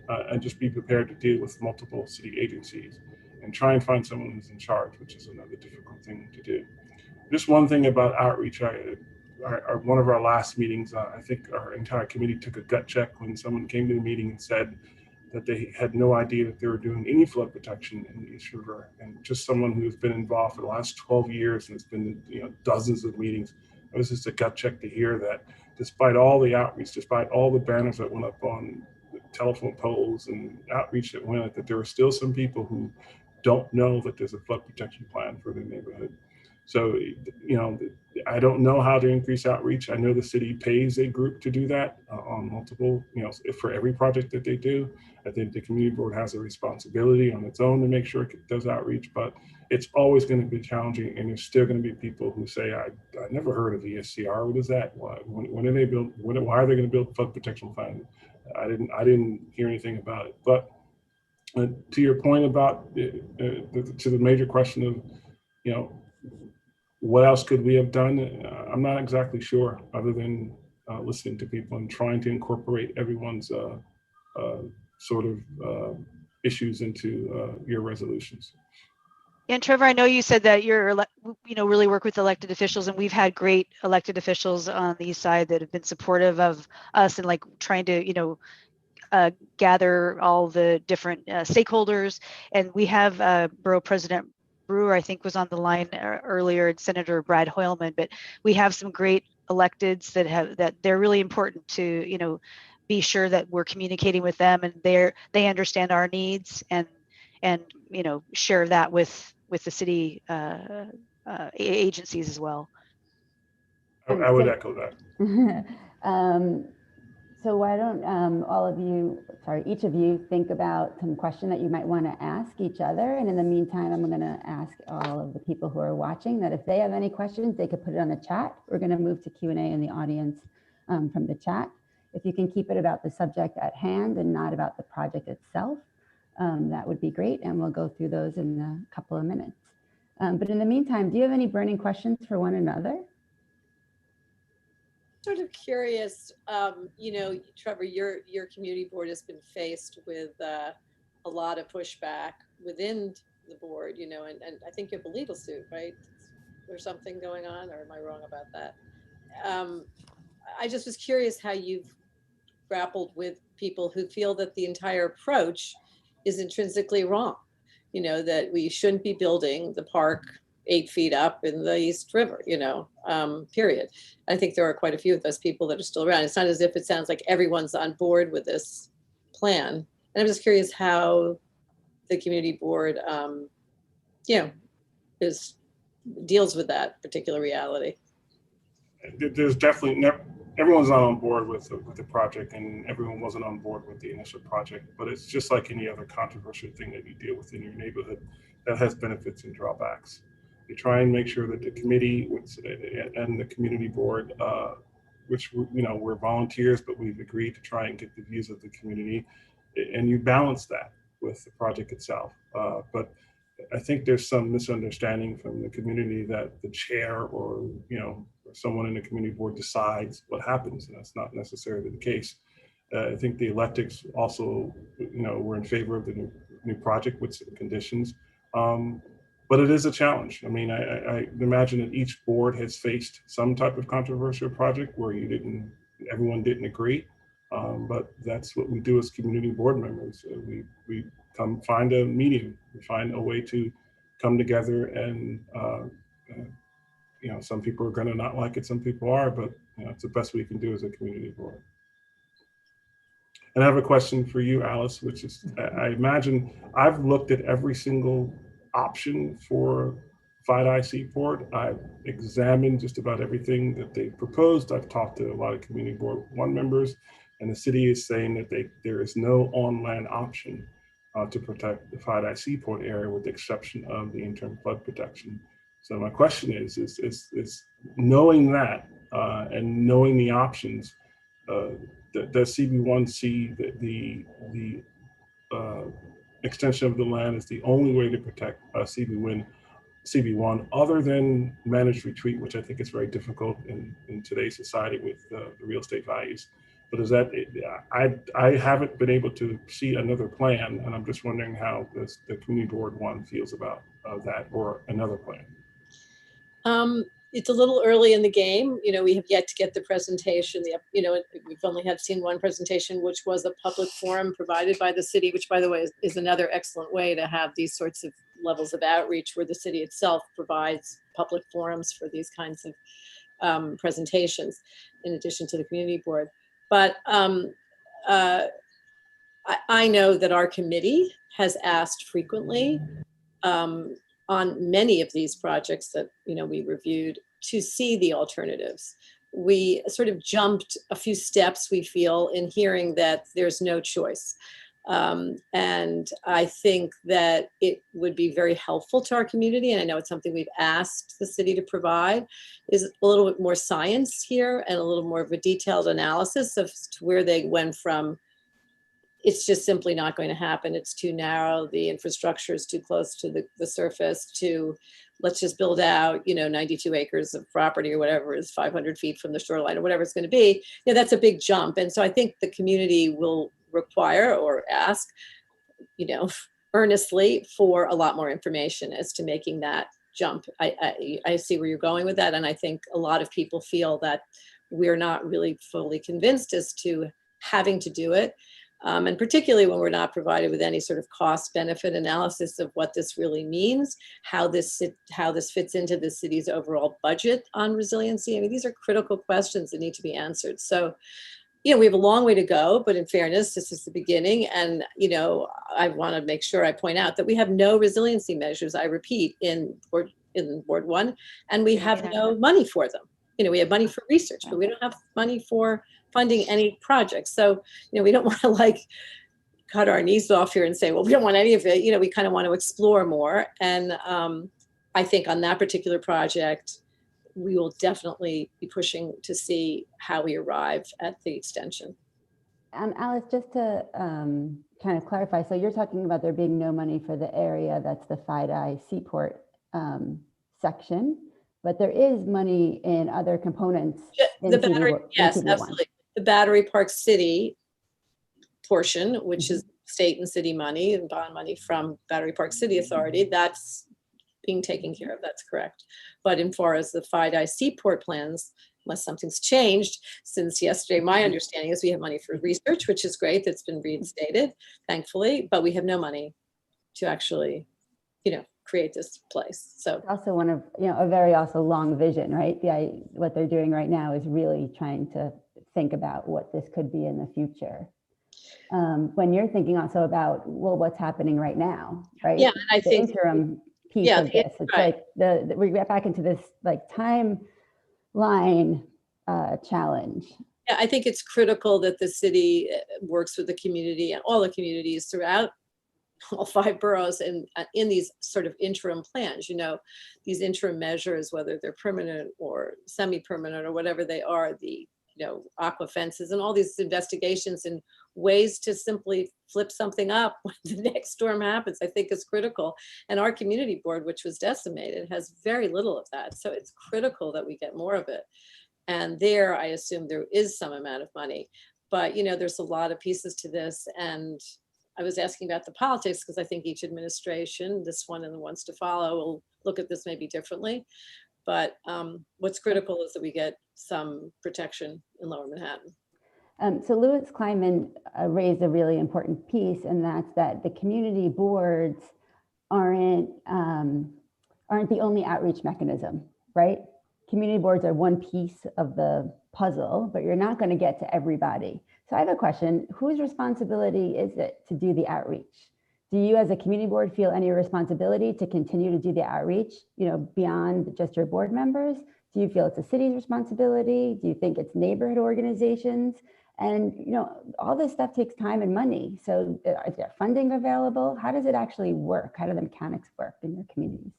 and just be prepared to deal with multiple city agencies and try and find someone who's in charge, which is another difficult thing to do. Just one thing about outreach, one of our last meetings, I think our entire committee took a gut check when someone came to the meeting and said that they had no idea that they were doing any flood protection in the East River. And just someone who's been involved for the last 12 years and it's been, you know, dozens of meetings, it was just a gut check to hear that despite all the outreach, despite all the banners that went up on the telephone poles and outreach that went, that there are still some people who don't know that there's a flood protection plan for their neighborhood. So, you know, I don't know how to increase outreach. I know the city pays a group to do that on multiple, you know, for every project that they do. I think the community board has a responsibility on its own to make sure it does outreach, but it's always going to be challenging. And there's still going to be people who say, I never heard of the SCR. What is that? When do they build? Why are they going to build a flood protection plan? I didn't hear anything about it. But to your point about to the major question of, you know, what else could we have done? I'm not exactly sure, other than listening to people and trying to incorporate everyone's sort of issues into your resolutions. And Trevor, I know you said that you're, you know, really work with elected officials, and we've had great elected officials on the east side that have been supportive of us and like trying to, you know, gather all the different stakeholders. And we have Borough President Brewer, I think, was on the line earlier, and Senator Brad Hoylman, but we have some great electeds that they're really important to, you know, be sure that we're communicating with them and they understand our needs and you know, share that with the city agencies as well. I would echo that. So why don't all of you, each of you think about some question that you might want to ask each other. And in the meantime, I'm going to ask all of the people who are watching that if they have any questions, they could put it on the chat. We're going to move to Q&A in the audience from the chat. If you can keep it about the subject at hand and not about the project itself, that would be great. And we'll go through those in a couple of minutes. But in the meantime, do you have any burning questions for one another? Sort of curious, you know, Trevor, your community board has been faced with a lot of pushback within the board, you know, and I think you have a legal suit, right? There's something going on, or am I wrong about that? I just was curious how you've grappled with people who feel that the entire approach is intrinsically wrong, you know, that we shouldn't be building the park 8 feet up in the East River, you know, period. I think there are quite a few of those people that are still around. It's not as if it sounds like everyone's on board with this plan. And I'm just curious how the community board, you know, deals with that particular reality. There's definitely everyone's not on board with the project, and everyone wasn't on board with the initial project. But it's just like any other controversial thing that you deal with in your neighborhood that has benefits and drawbacks. You try and make sure that the committee and the community board, which, you know, we're volunteers, but we've agreed to try and get the views of the community, and you balance that with the project itself. But I think there's some misunderstanding from the community that the chair or, you know, someone in the community board decides what happens, and that's not necessarily the case. I think the electeds also, you know, were in favor of the new project with some conditions. But it is a challenge. I mean, I imagine that each board has faced some type of controversial project where everyone didn't agree. But that's what we do as community board members. We come find a medium, we find a way to come together and, you know, some people are going to not like it, some people are, but you know, it's the best we can do as a community board. And I have a question for you, Alice, which is, I imagine I've looked at every single option for FIDI Seaport. I've examined just about everything that they proposed. I've talked to a lot of community board 1 members, and the city is saying that there is no on-land option to protect the FIDI Seaport area with the exception of the interim flood protection. So my question is knowing that and knowing the options, does CB1 see the extension of the land is the only way to protect CB1 other than managed retreat, which I think is very difficult in today's society with the real estate values. But is that, I haven't been able to see another plan, and I'm just wondering how the community board 1 feels about that or another plan. It's a little early in the game. You know, we have yet to get the presentation. You know, we've only seen 1 presentation, which was a public forum provided by the city, which, by the way, is another excellent way to have these sorts of levels of outreach where the city itself provides public forums for these kinds of presentations, in addition to the community board. But I know that our committee has asked frequently on many of these projects that, you know, we reviewed to see the alternatives. We sort of jumped a few steps, we feel, in hearing that there's no choice. And I think that it would be very helpful to our community, and I know it's something we've asked the city to provide, is a little bit more science here and a little more of a detailed analysis of where they went from it's just simply not going to happen. It's too narrow. The infrastructure is too close to the surface to, let's just build out, you know, 92 acres of property or whatever is 500 feet from the shoreline or whatever it's going to be. You know, that's a big jump. And so I think the community will require or ask, you know, earnestly for a lot more information as to making that jump. I see where you're going with that. And I think a lot of people feel that we're not really fully convinced as to having to do it. And particularly when we're not provided with any sort of cost benefit analysis of what this really means, how this fits into the city's overall budget on resiliency. I mean, these are critical questions that need to be answered. So, we have a long way to go, but in fairness, this is the beginning. And, I want to make sure I point out that we have no resiliency measures, I repeat, in Ward 1, and we have no money for them. We have money for research, but we don't have money for funding any projects. So, we don't want to cut our knees off here and say, well, we don't want any of it. We kind of want to explore more. And I think on that particular project, we will definitely be pushing to see how we arrive at the extension. Alice, just to kind of clarify, so you're talking about there being no money for the area that's the FIDI Seaport section, but there is money in other components. The battery, yes, absolutely. The Battery Park City portion, which is state and city money and bond money from Battery Park City Authority, that's being taken care of, that's correct. But in far as the FIDI Seaport plans, unless something's changed since yesterday, my understanding is we have money for research, which is great, that's been reinstated, thankfully, but we have no money to actually, create this place. So also one of, a very also long vision, right? What they're doing right now is really trying to think about what this could be in the future. When you're thinking also about, well, what's happening right now, right? Yeah, and I think interim piece of this, it's right. We get back into this timeline challenge. Yeah, I think it's critical that the city works with the community and all the communities throughout all 5 boroughs and in these sort of interim plans, these interim measures, whether they're permanent or semi-permanent or whatever they are, the aqua fences and all these investigations and ways to simply flip something up when the next storm happens, I think is critical. And our community board, which was decimated, has very little of that. So it's critical that we get more of it. And there, I assume there is some amount of money, but there's a lot of pieces to this. And I was asking about the politics because I think each administration, this one and the ones to follow, will look at this maybe differently. But what's critical is that we get some protection in Lower Manhattan. So Louis Kleinman raised a really important piece, and that's that the community boards aren't the only outreach mechanism, right? Community boards are one piece of the puzzle, but you're not going to get to everybody. So I have a question: whose responsibility is it to do the outreach? Do you as a community board feel any responsibility to continue to do the outreach, beyond just your board members? Do you feel it's a city's responsibility? Do you think it's neighborhood organizations? And, all this stuff takes time and money. So is there funding available? How does it actually work? How do the mechanics work in your communities?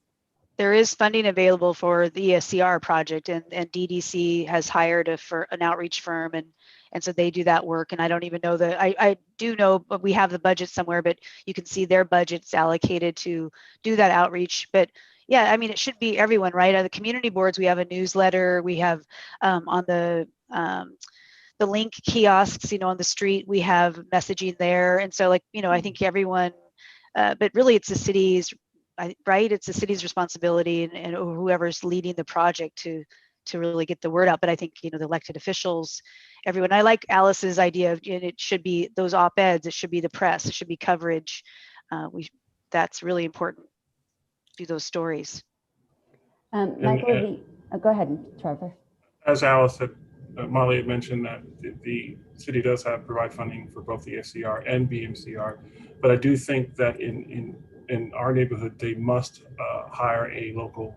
There is funding available for the ESCR project, and DDC has hired an outreach firm, and so they do that work. And I don't even know I do know, but we have the budget somewhere, but you can see their budget's allocated to do that outreach. But yeah, I mean, it should be everyone, right? The community boards, we have a newsletter, we have on the link kiosks, on the street, we have messaging there. And so I think everyone, but really it's the city's, right? It's the city's responsibility and whoever's leading the project to really get the word out. But I think, the elected officials, everyone, I like Alice's idea of, it should be those op-eds, it should be the press, it should be coverage. That's really important. Do those stories. Michael, go ahead, Trevor. As Alice said, Molly had mentioned that the city does provide funding for both the SCR and BMCR, but I do think that in our neighborhood, they must hire a local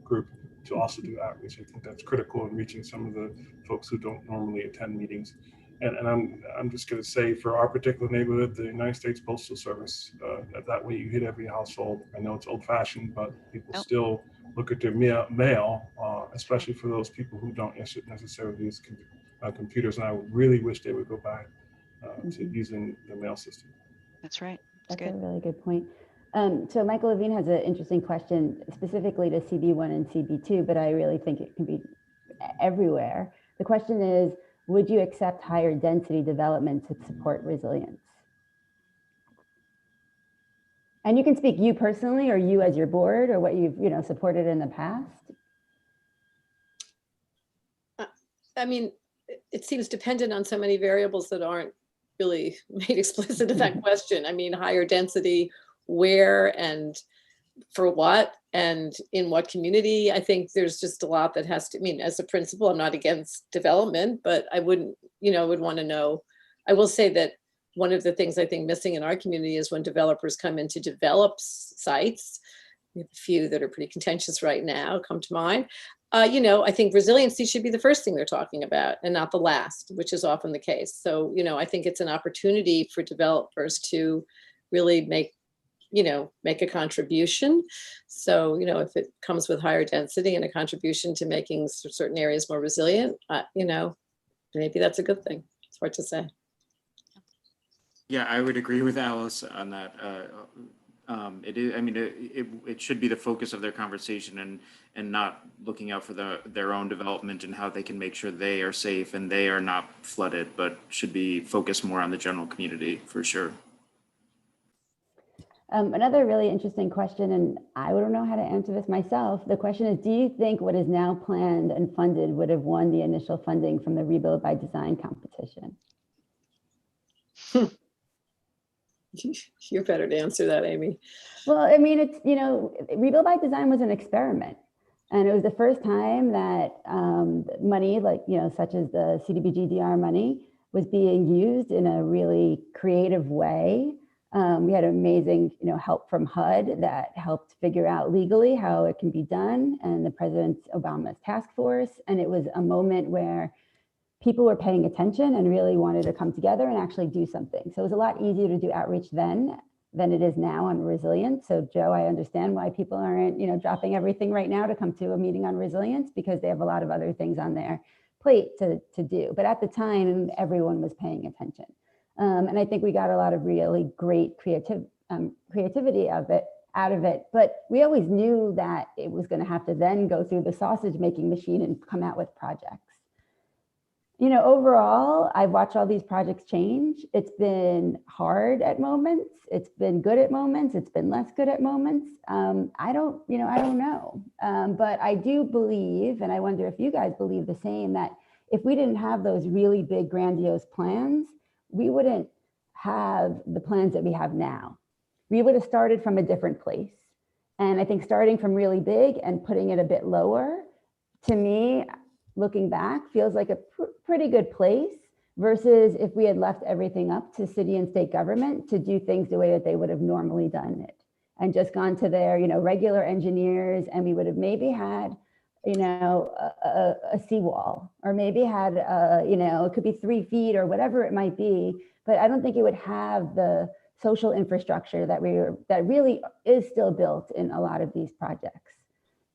group to also do outreach. I think that's critical in reaching some of the folks who don't normally attend meetings. And I'm just going to say, for our particular neighborhood, the United States Postal Service, that way you hit every household. I know it's old-fashioned, but people still look at their mail, especially for those people who don't necessarily use computers. And I really wish they would go back to using the mail system. That's right. That's a really good point. So Michael Levine has an interesting question specifically to CB1 and CB2, but I really think it can be everywhere. The question is, would you accept higher density development to support resilience? And you can speak you personally, or you as your board, or what you've supported in the past. I mean, it seems dependent on so many variables that aren't really made explicit in that question. I mean, higher density, where and for what and in what community? I think there's just a lot that has to, I mean, as a principal, I'm not against development, but I wouldn't, would want to know. I will say that one of the things I think missing in our community is when developers come in to develop sites, we have a few that are pretty contentious right now, come to mind. I think resiliency should be the first thing they're talking about and not the last, which is often the case. So, I think it's an opportunity for developers to really make a contribution. So, if it comes with higher density and a contribution to making certain areas more resilient, maybe that's a good thing. It's hard to say. Yeah, I would agree with Alice on that. It is. I mean, it should be the focus of their conversation, and not looking out for their own development and how they can make sure they are safe and they are not flooded, but should be focused more on the general community for sure. Another really interesting question, and I wouldn't know how to answer this myself. The question is, do you think what is now planned and funded would have won the initial funding from the Rebuild by Design competition? You're better to answer that, Amy. Well, I mean, it's, Rebuild by Design was an experiment. And it was the first time that money, like, such as the CDBG-DR money, was being used in a really creative way. We had amazing, help from HUD that helped figure out legally how it can be done, and the President Obama's task force. And it was a moment where people were paying attention and really wanted to come together and actually do something. So it was a lot easier to do outreach then than it is now on resilience. So Joe, I understand why people aren't, dropping everything right now to come to a meeting on resilience, because they have a lot of other things on their plate to do. But at the time, everyone was paying attention. And I think we got a lot of really great creativity out of it. But we always knew that it was going to have to then go through the sausage making machine and come out with projects. Overall, I've watched all these projects change. It's been hard at moments. It's been good at moments. It's been less good at moments. I don't know. But I do believe, and I wonder if you guys believe the same, that if we didn't have those really big, grandiose plans, we wouldn't have the plans that we have now. We would have started from a different place. And I think starting from really big and putting it a bit lower, to me, looking back, feels like a pretty good place, versus if we had left everything up to city and state government to do things the way that they would have normally done it, and just gone to their, regular engineers, and we would have maybe had, a seawall, or maybe had, it could be 3 feet or whatever it might be, but I don't think it would have the social infrastructure that really is still built in a lot of these projects.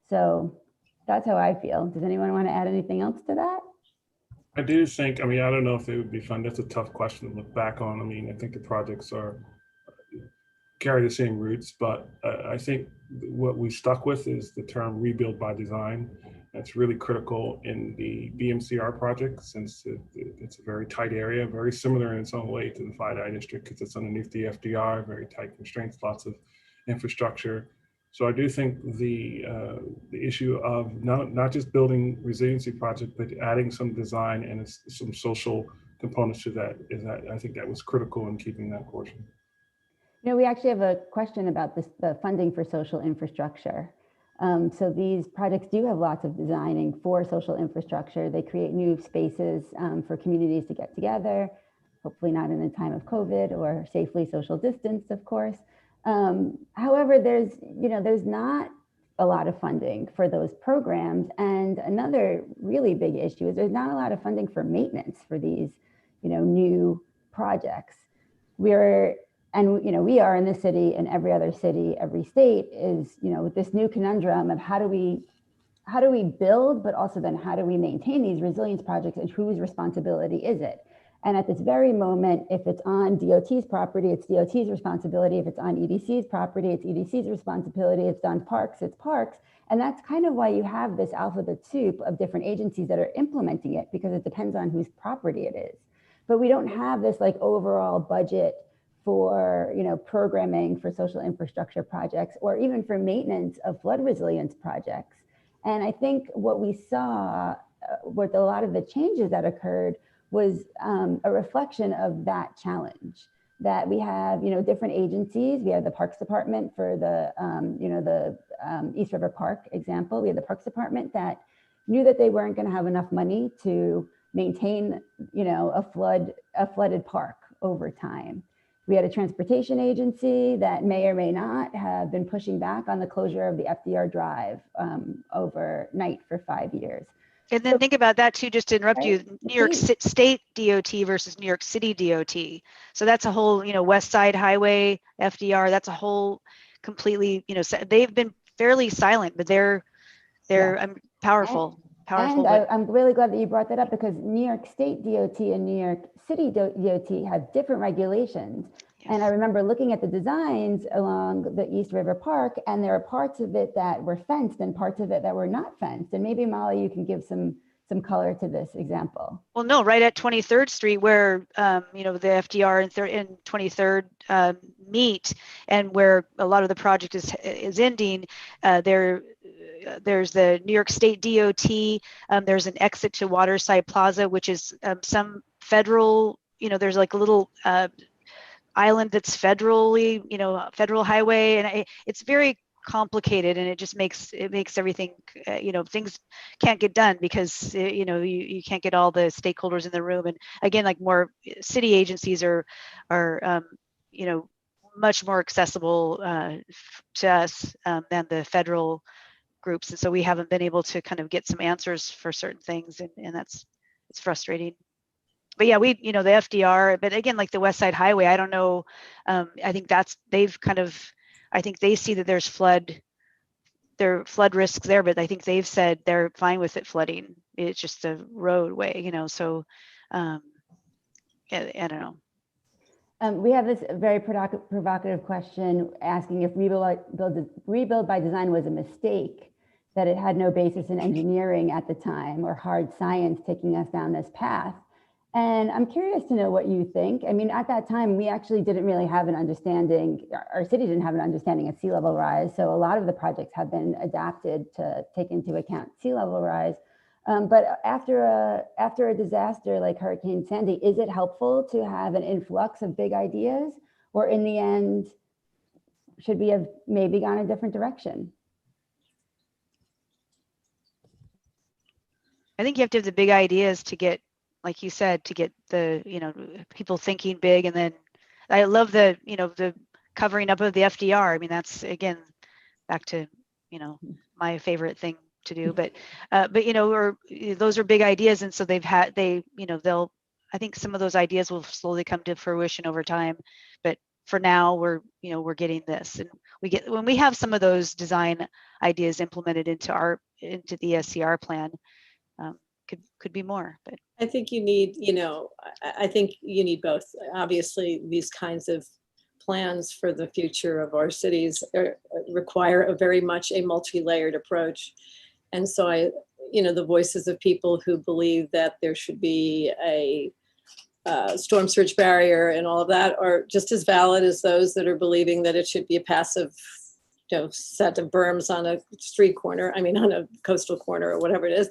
So that's how I feel. Does anyone want to add anything else to that? I do think, I don't know if they would be fun. That's a tough question to look back on. I think the projects carry the same roots, but I think what we stuck with is the term rebuild by design. That's really critical in the BMCR project, since it's a very tight area, very similar in its own way to the 5I district, because it's underneath the FDR, very tight constraints, lots of infrastructure. So I do think the issue of not just building resiliency project, but adding some design and some social components to that I think that was critical in keeping that portion. We actually have a question about the funding for social infrastructure. So these projects do have lots of designing for social infrastructure. They create new spaces for communities to get together, hopefully not in a time of COVID, or safely social distance, of course. However, there's not a lot of funding for those programs. And another really big issue is there's not a lot of funding for maintenance for these, new projects. We are in this city, and every other city, every state is, with this new conundrum of how do we build, but also then how do we maintain these resilience projects, and whose responsibility is it? And at this very moment, if it's on DOT's property, it's DOT's responsibility. If it's on EDC's property, it's EDC's responsibility. If it's on parks, it's parks. And that's kind of why you have this alphabet soup of different agencies that are implementing it, because it depends on whose property it is. But we don't have this overall budget for programming for social infrastructure projects, or even for maintenance of flood resilience projects. And I think what we saw with a lot of the changes that occurred was a reflection of that challenge. That we have, different agencies. We have the Parks Department for the, East River Park example. We had the Parks Department that knew that they weren't going to have enough money to maintain, a flooded park over time. We had a transportation agency that may or may not have been pushing back on the closure of the FDR Drive overnight for 5 years. And then think about that too, just to interrupt Right. you, New York State DOT versus New York City DOT. So that's a whole, West Side Highway, FDR, that's a whole completely, they've been fairly silent, but they're powerful. And I'm really glad that you brought that up, because New York State DOT and New York City DOT have different regulations. Yes. And I remember looking at the designs along the East River Park, and there are parts of it that were fenced and parts of it that were not fenced. And maybe, Molly, you can give some color to this example. Well, no, right at 23rd Street where, the FDR and 23rd meet, and where a lot of the project is ending, there's the New York State DOT, there's an exit to Waterside Plaza, which is some federal, there's like a little island that's federally, federal highway, and it's very complicated, and it just makes everything, things can't get done because you can't get all the stakeholders in the room. And again, like more city agencies are much more accessible to us than the federal groups, and so we haven't been able to kind of get some answers for certain things, and it's frustrating. But yeah, the FDR, but again, like the West Side Highway, I don't know, I think I think they see that there's flood risks there, but I think they've said they're fine with it flooding. It's just a roadway, so I don't know. We have this very provocative question asking if rebuild by design was a mistake, that it had no basis in engineering at the time or hard science taking us down this path. And I'm curious to know what you think. I mean, at that time, we actually didn't really have an understanding, our city didn't have an understanding of sea level rise. So a lot of the projects have been adapted to take into account sea level rise. But after a disaster like Hurricane Sandy, is it helpful to have an influx of big ideas? Or in the end, should we have maybe gone a different direction? I think you have to have the big ideas to get, like you said, to get the, people thinking big. And then I love the covering up of the FDR. I mean, that's, again, back to, my favorite thing to do, but those are big ideas. And so I think some of those ideas will slowly come to fruition over time, but for now we're getting this, and when we have some of those design ideas implemented into the SCR plan, could be more, but I think you need, I think you need both. Obviously, these kinds of plans for the future of our cities require very much a multi-layered approach. And so the voices of people who believe that there should be a storm surge barrier and all of that are just as valid as those that are believing that it should be a passive set of berms on a street corner, on a coastal corner or whatever it is.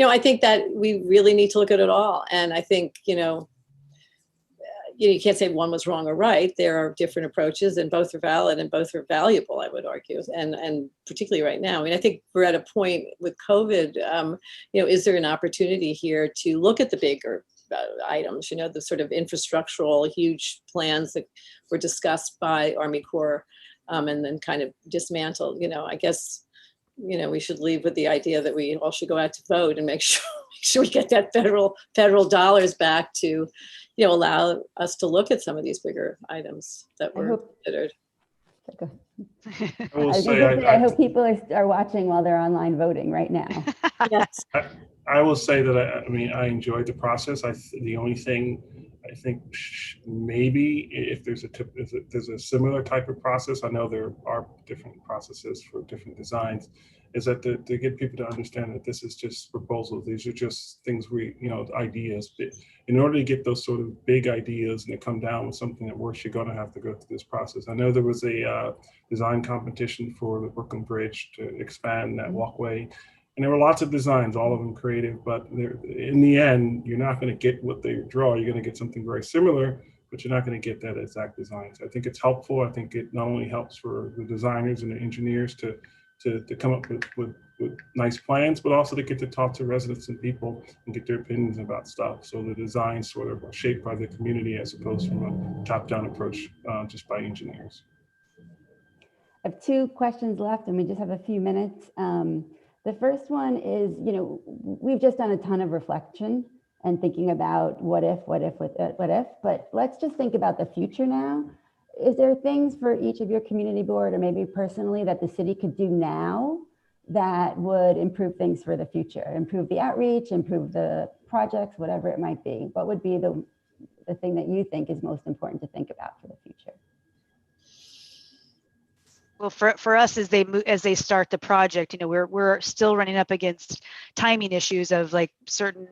I think that we really need to look at it all. And I think, you can't say one was wrong or right. There are different approaches, and both are valid and both are valuable, I would argue. And particularly right now, I think we're at a point with COVID, is there an opportunity here to look at the bigger items, the sort of infrastructural, huge plans that were discussed by Army Corps, and then kind of dismantled. I guess, we should leave with the idea that we all should go out to vote and make sure we get that federal dollars back to, allow us to look at some of these bigger items that were considered. I hope people are watching while they're online voting right now. Yes. I will say that I enjoyed the process. The only thing I think maybe if there's a similar type of process, I know there are different processes for different designs, is that to get people to understand that this is just proposals. These are just things ideas. But in order to get those sort of big ideas and to come down with something that works, you're going to have to go through this process. I know there was a design competition for the Brooklyn Bridge to expand that walkway. And there were lots of designs, all of them creative, but in the end, you're not going to get what they draw. You're going to get something very similar, but you're not going to get that exact design. So I think it's helpful. I think it not only helps for the designers and the engineers to come up with nice plans, but also to get to talk to residents and people and get their opinions about stuff. So the design sort of are shaped by the community as opposed from a top-down approach just by engineers. I have 2 questions left, and we just have a few minutes. The first one is, we've just done a ton of reflection and thinking about what if, but let's just think about the future now. Is there things for each of your community board or maybe personally that the city could do now that would improve things for the future, improve the outreach, improve the projects, whatever it might be? What would be the thing that you think is most important to think about for the future? Well, for us, as they start the project, we're still running up against timing issues of like certain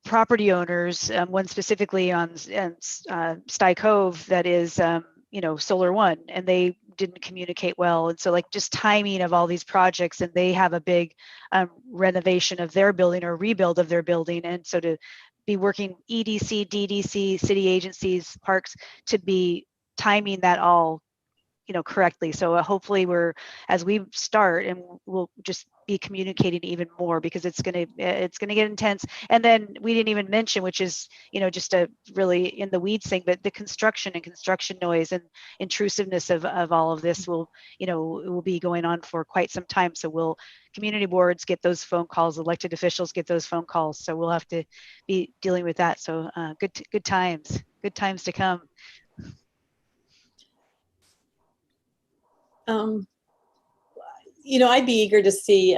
property owners, one specifically on Sty Cove that is, Solar One, and they didn't communicate well. And so like just timing of all these projects, and they have a big renovation of their building or rebuild of their building. And so to be working EDC, DDC, city agencies, parks, to be timing that all correctly. So hopefully as we start, and we'll just be communicating even more, because it's going to get intense. And then we didn't even mention, which is, just a really in the weeds thing, but the construction and construction noise and intrusiveness of all of this will be going on for quite some time. So community boards get those phone calls, elected officials get those phone calls. So we'll have to be dealing with that. So good times to come. I'd be eager to see,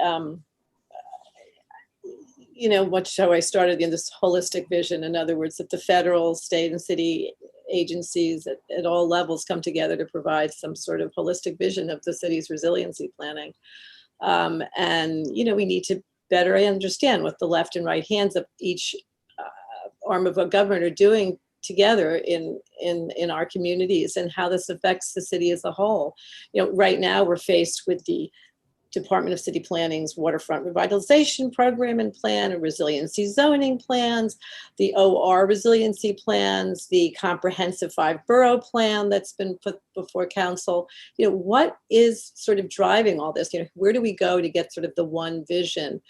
what show I started in this holistic vision. In other words, that the federal, state, and city agencies at all levels come together to provide some sort of holistic vision of the city's resiliency planning. And, we need to better understand what the left and right hands of each arm of a government are doing together in our communities, and how this affects the city as a whole. Right now we're faced with the Department of City Planning's waterfront revitalization program and plan, and resiliency zoning plans, the OR resiliency plans, the comprehensive 5-borough plan that's been put before council. What is sort of driving all this? Where do we go to get sort of the one vision?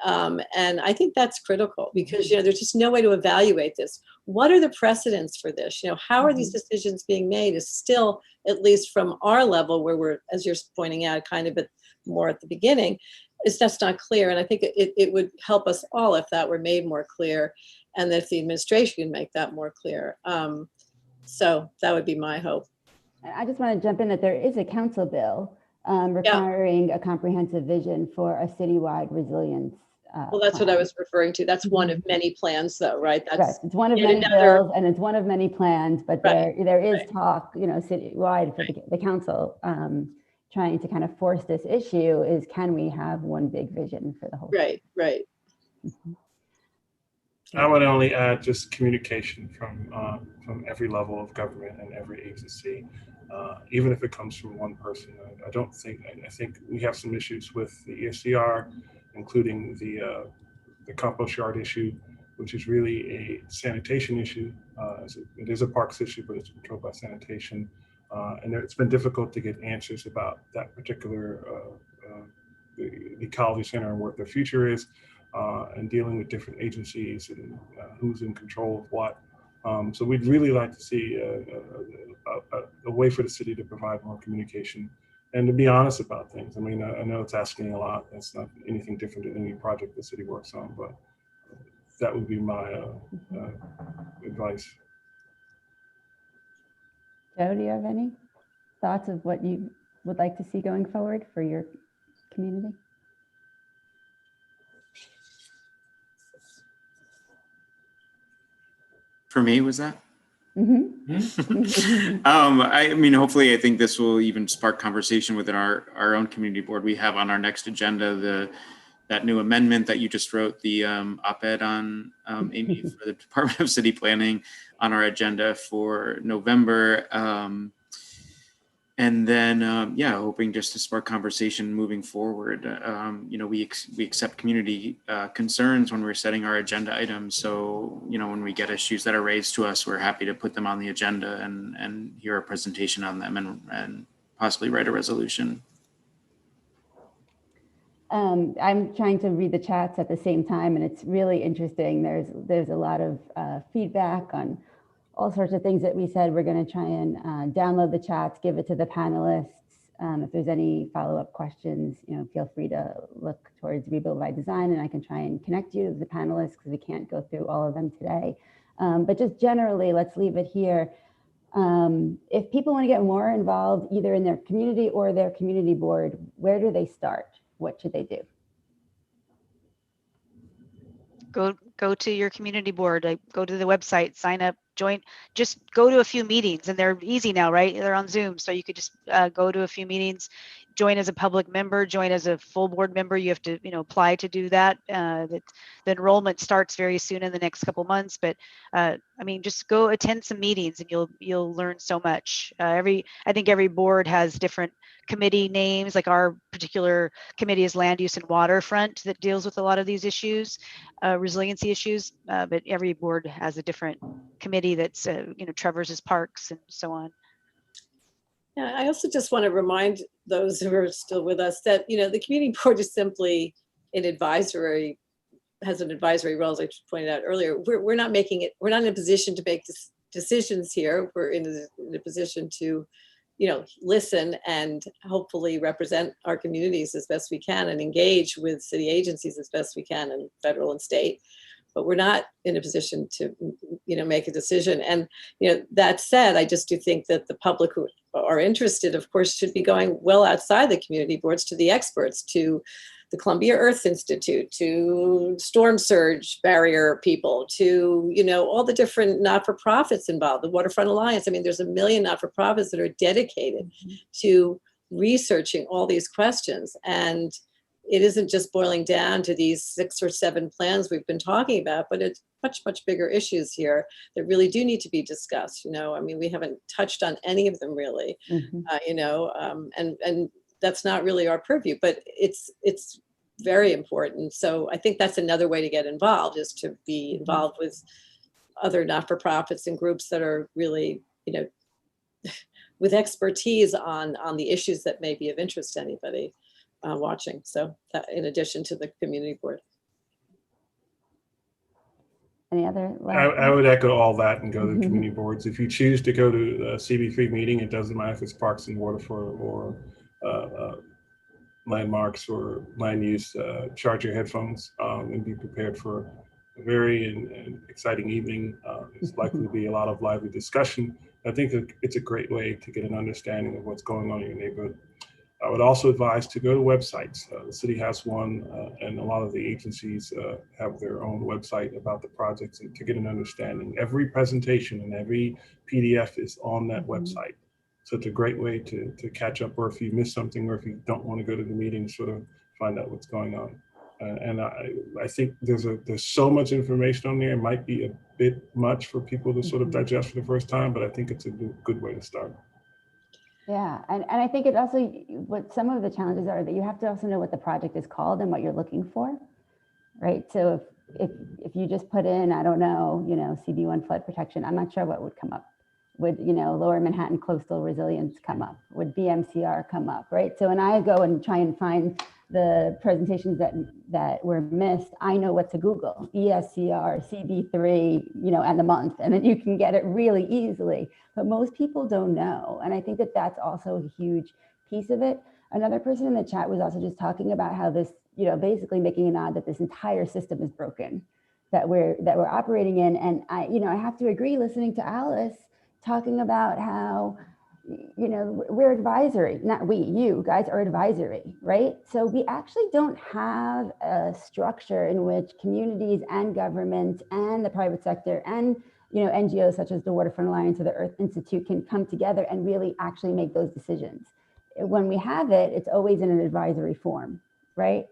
And I think that's critical, because there's just no way to evaluate this. What are the precedents for this? How are these decisions being made? Is still, at least from our level, where we're, as you're pointing out, kind of more at the beginning, it's just not clear. And I think it would help us all if that were made more clear, and if the administration can make that more clear. So that would be my hope. I just want to jump in that there is a council bill requiring a comprehensive vision for a citywide resilience. Well, that's what I was referring to. That's one of many plans, though, right? Right. It's one of many bills, and it's one of many plans, but there is talk, citywide for the council trying to kind of force this issue is, can we have one big vision for the whole city? Right. Mm-hmm. I would only add just communication from every level of government and every agency, even if it comes from one person. I think we have some issues with the ESCR, including the compost yard issue, which is really a sanitation issue. It is a parks issue, but it's controlled by sanitation. And it's been difficult to get answers about that particular the ecology center and what their future is, and dealing with different agencies and who's in control of what. So we'd really like to see a way for the city to provide more communication and to be honest about things. I mean, I know it's asking a lot. It's not anything different than any project the city works on, but that would be my advice. Joe, do you have any thoughts of what you would like to see going forward for your community? For me, was that? Mm-hmm. I mean, hopefully, I think this will even spark conversation within our own community board. We have on our next agenda that new amendment that you just wrote, the op-ed on, Amy, for the Department of City Planning, on our agenda for November. And then, yeah, hoping just to spark conversation moving forward. You know, we accept community concerns when we're setting our agenda items. So, you know, when we get issues that are raised to us, we're happy to put them on the agenda and hear a presentation on them and possibly write a resolution. I'm trying to read the chats at the same time, and it's really interesting. There's a lot of feedback on all sorts of things that we said. We're going to try and download the chats, give it to the panelists. If there's any follow-up questions, you know, feel free to look towards Rebuild by Design, and I can try and connect you to the panelists because we can't go through all of them today. But just generally, let's leave it here. If people want to get more involved, either in their community or their community board, where do they start? What should they do? Go to your community board, go to the website, sign up, join, just go to a few meetings, and they're easy now, right? They're on Zoom. So you could just go to a few meetings, join as a public member, join as a full board member. You have to, you know, apply to do that. The enrollment starts very soon in the next couple months, but I mean, just go attend some meetings and you'll learn so much. I think every board has different committee names. Like our particular committee is Land Use and Waterfront that deals with a lot of these issues, resiliency issues, but every board has a different committee that's, you know, Trevor's Parks and so on. Yeah, I also just want to remind those who are still with us that, you know, the community board is simply an advisory, has an advisory role, as I pointed out earlier. We're not making it, we're not in a position to make decisions here. We're in a position to, you know, listen and hopefully represent our communities as best we can and engage with city agencies as best we can, and federal and state. But we're not in a position to, you know, make a decision. And, you know, that said, I just do think that the public who are interested, of course, should be going well outside the community boards to the experts, to the Columbia Earth Institute, to storm surge barrier people, to, you know, all the different not-for-profits involved, the Waterfront Alliance. I mean, there's a million not-for-profits that are dedicated to researching all these questions. And it isn't just boiling down to these 6 or 7 plans we've been talking about, but it's much, much bigger issues here that really do need to be discussed. You know, I mean, we haven't touched on any of them really, you know, and that's not really our purview, but it's very important. So I think that's another way to get involved, is to be involved with other not-for-profits and groups that are really, you know, with expertise on the issues that may be of interest to anybody watching. So that, in addition to the community board. Any other? I would echo all that and go to the community boards. If you choose to go to a CB3 meeting, it doesn't matter if it's Parks and Water or landmarks or land use, charge your headphones and be prepared for a very and exciting evening. It's likely to be a lot of lively discussion. I think it's a great way to get an understanding of what's going on in your neighborhood. I would also advise to go to websites. The city has one, and a lot of the agencies have their own website about the projects, and to get an understanding. Every presentation and every PDF is on that website. So it's a great way to catch up, or if you miss something, or if you don't want to go to the meeting, sort of find out what's going on. And I think there's so much information on there. It might be a bit much for people to sort of digest for the first time, but I think it's a good way to start. Yeah, and I think it also, what some of the challenges are, that you have to also know what the project is called and what you're looking for, right? So if you just put in, I don't know, you know, CB1 flood protection, I'm not sure what would come up. Would, you know, Lower Manhattan coastal resilience come up? Would BMCR come up, right? So when I go and try and find the presentations that were missed, I know what to Google: ESCR, CB3, you know, and the month, and then you can get it really easily. But most people don't know, and I think that that's also a huge piece of it. Another person in the chat was also just talking about how this, you know, basically making a nod that this entire system is broken, that we're operating in, and I have to agree. Listening to Alice talking about how, you know, we're advisory, not we, you guys are advisory, right? So we actually don't have a structure in which communities and government and the private sector and, you know, NGOs such as the Waterfront Alliance or the Earth Institute can come together and really actually make those decisions. When we have it, it's always in an advisory form, right?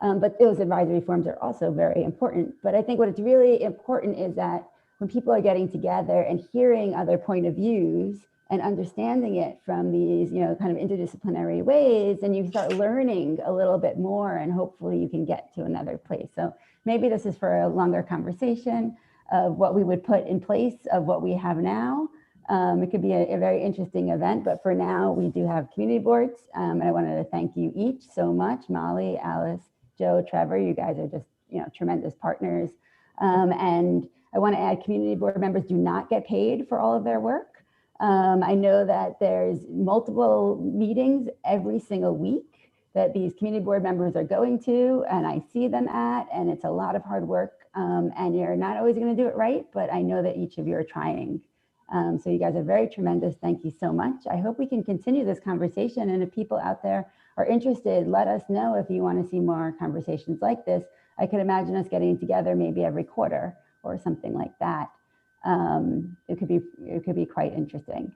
But those advisory forms are also very important. But I think what it's really important is that when people are getting together and hearing other point of views, and understanding it from these, you know, kind of interdisciplinary ways, and you start learning a little bit more, and hopefully you can get to another place. So maybe this is for a longer conversation of what we would put in place of what we have now. It could be a very interesting event, but for now we do have community boards. And I wanted to thank you each so much, Molly, Alice, Joe, Trevor. You guys are just, you know, tremendous partners. And I want to add, community board members do not get paid for all of their work. I know that there's multiple meetings every single week that these community board members are going to, and I see them at, and it's a lot of hard work. And you're not always going to do it right, but I know that each of you are trying. So you guys are very tremendous. Thank you so much. I hope we can continue this conversation, and if people out there are interested, let us know if you want to see more conversations like this. I could imagine us getting together maybe every quarter or something like that. It could be quite interesting.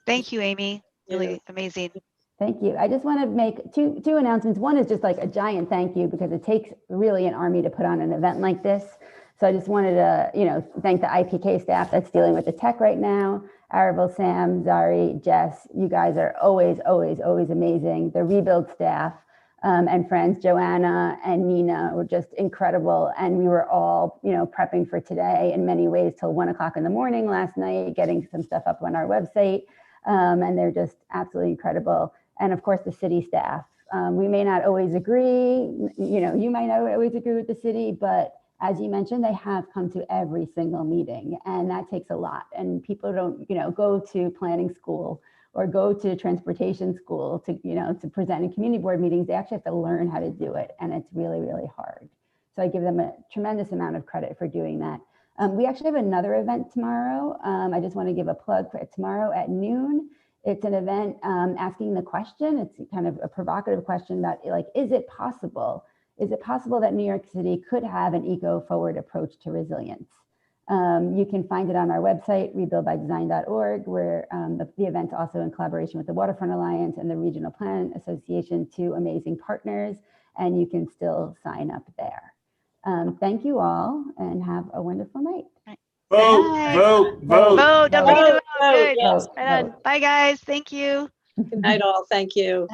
Thank you, Amy. Really amazing. Thank you. I just want to make two announcements. One is just like a giant thank you, because it takes really an army to put on an event like this. So I just wanted to, you know, thank the IPK staff that's dealing with the tech right now. Aravel, Sam, Zari, Jess, you guys are always, always, always amazing. The rebuild staff and friends, Joanna and Nina, were just incredible. And we were all, you know, prepping for today in many ways till 1 o'clock in the morning last night, getting some stuff up on our website. And they're just absolutely incredible. And of course, the city staff. We may not always agree, you know, you might not always agree with the city, but as you mentioned, they have come to every single meeting, and that takes a lot. And people don't, you know, go to planning school or go to transportation school to, you know, to present in community board meetings. They actually have to learn how to do it, and it's really, really hard. So I give them a tremendous amount of credit for doing that. We actually have another event tomorrow. I just want to give a plug for it. Tomorrow at noon. It's an event asking the question. It's kind of a provocative question about, like, is it possible? Is it possible that New York City could have an eco-forward approach to resilience? You can find it on our website, rebuildbydesign.org, where the event's also in collaboration with the Waterfront Alliance and the Regional Plan Association, two amazing partners, and you can still sign up there. Thank you all, and have a wonderful night. Vote, vote, vote. Vote, don't forget to vote. Good. Yes. Right on. Bye, guys. Thank you. Good night, all. Thank you.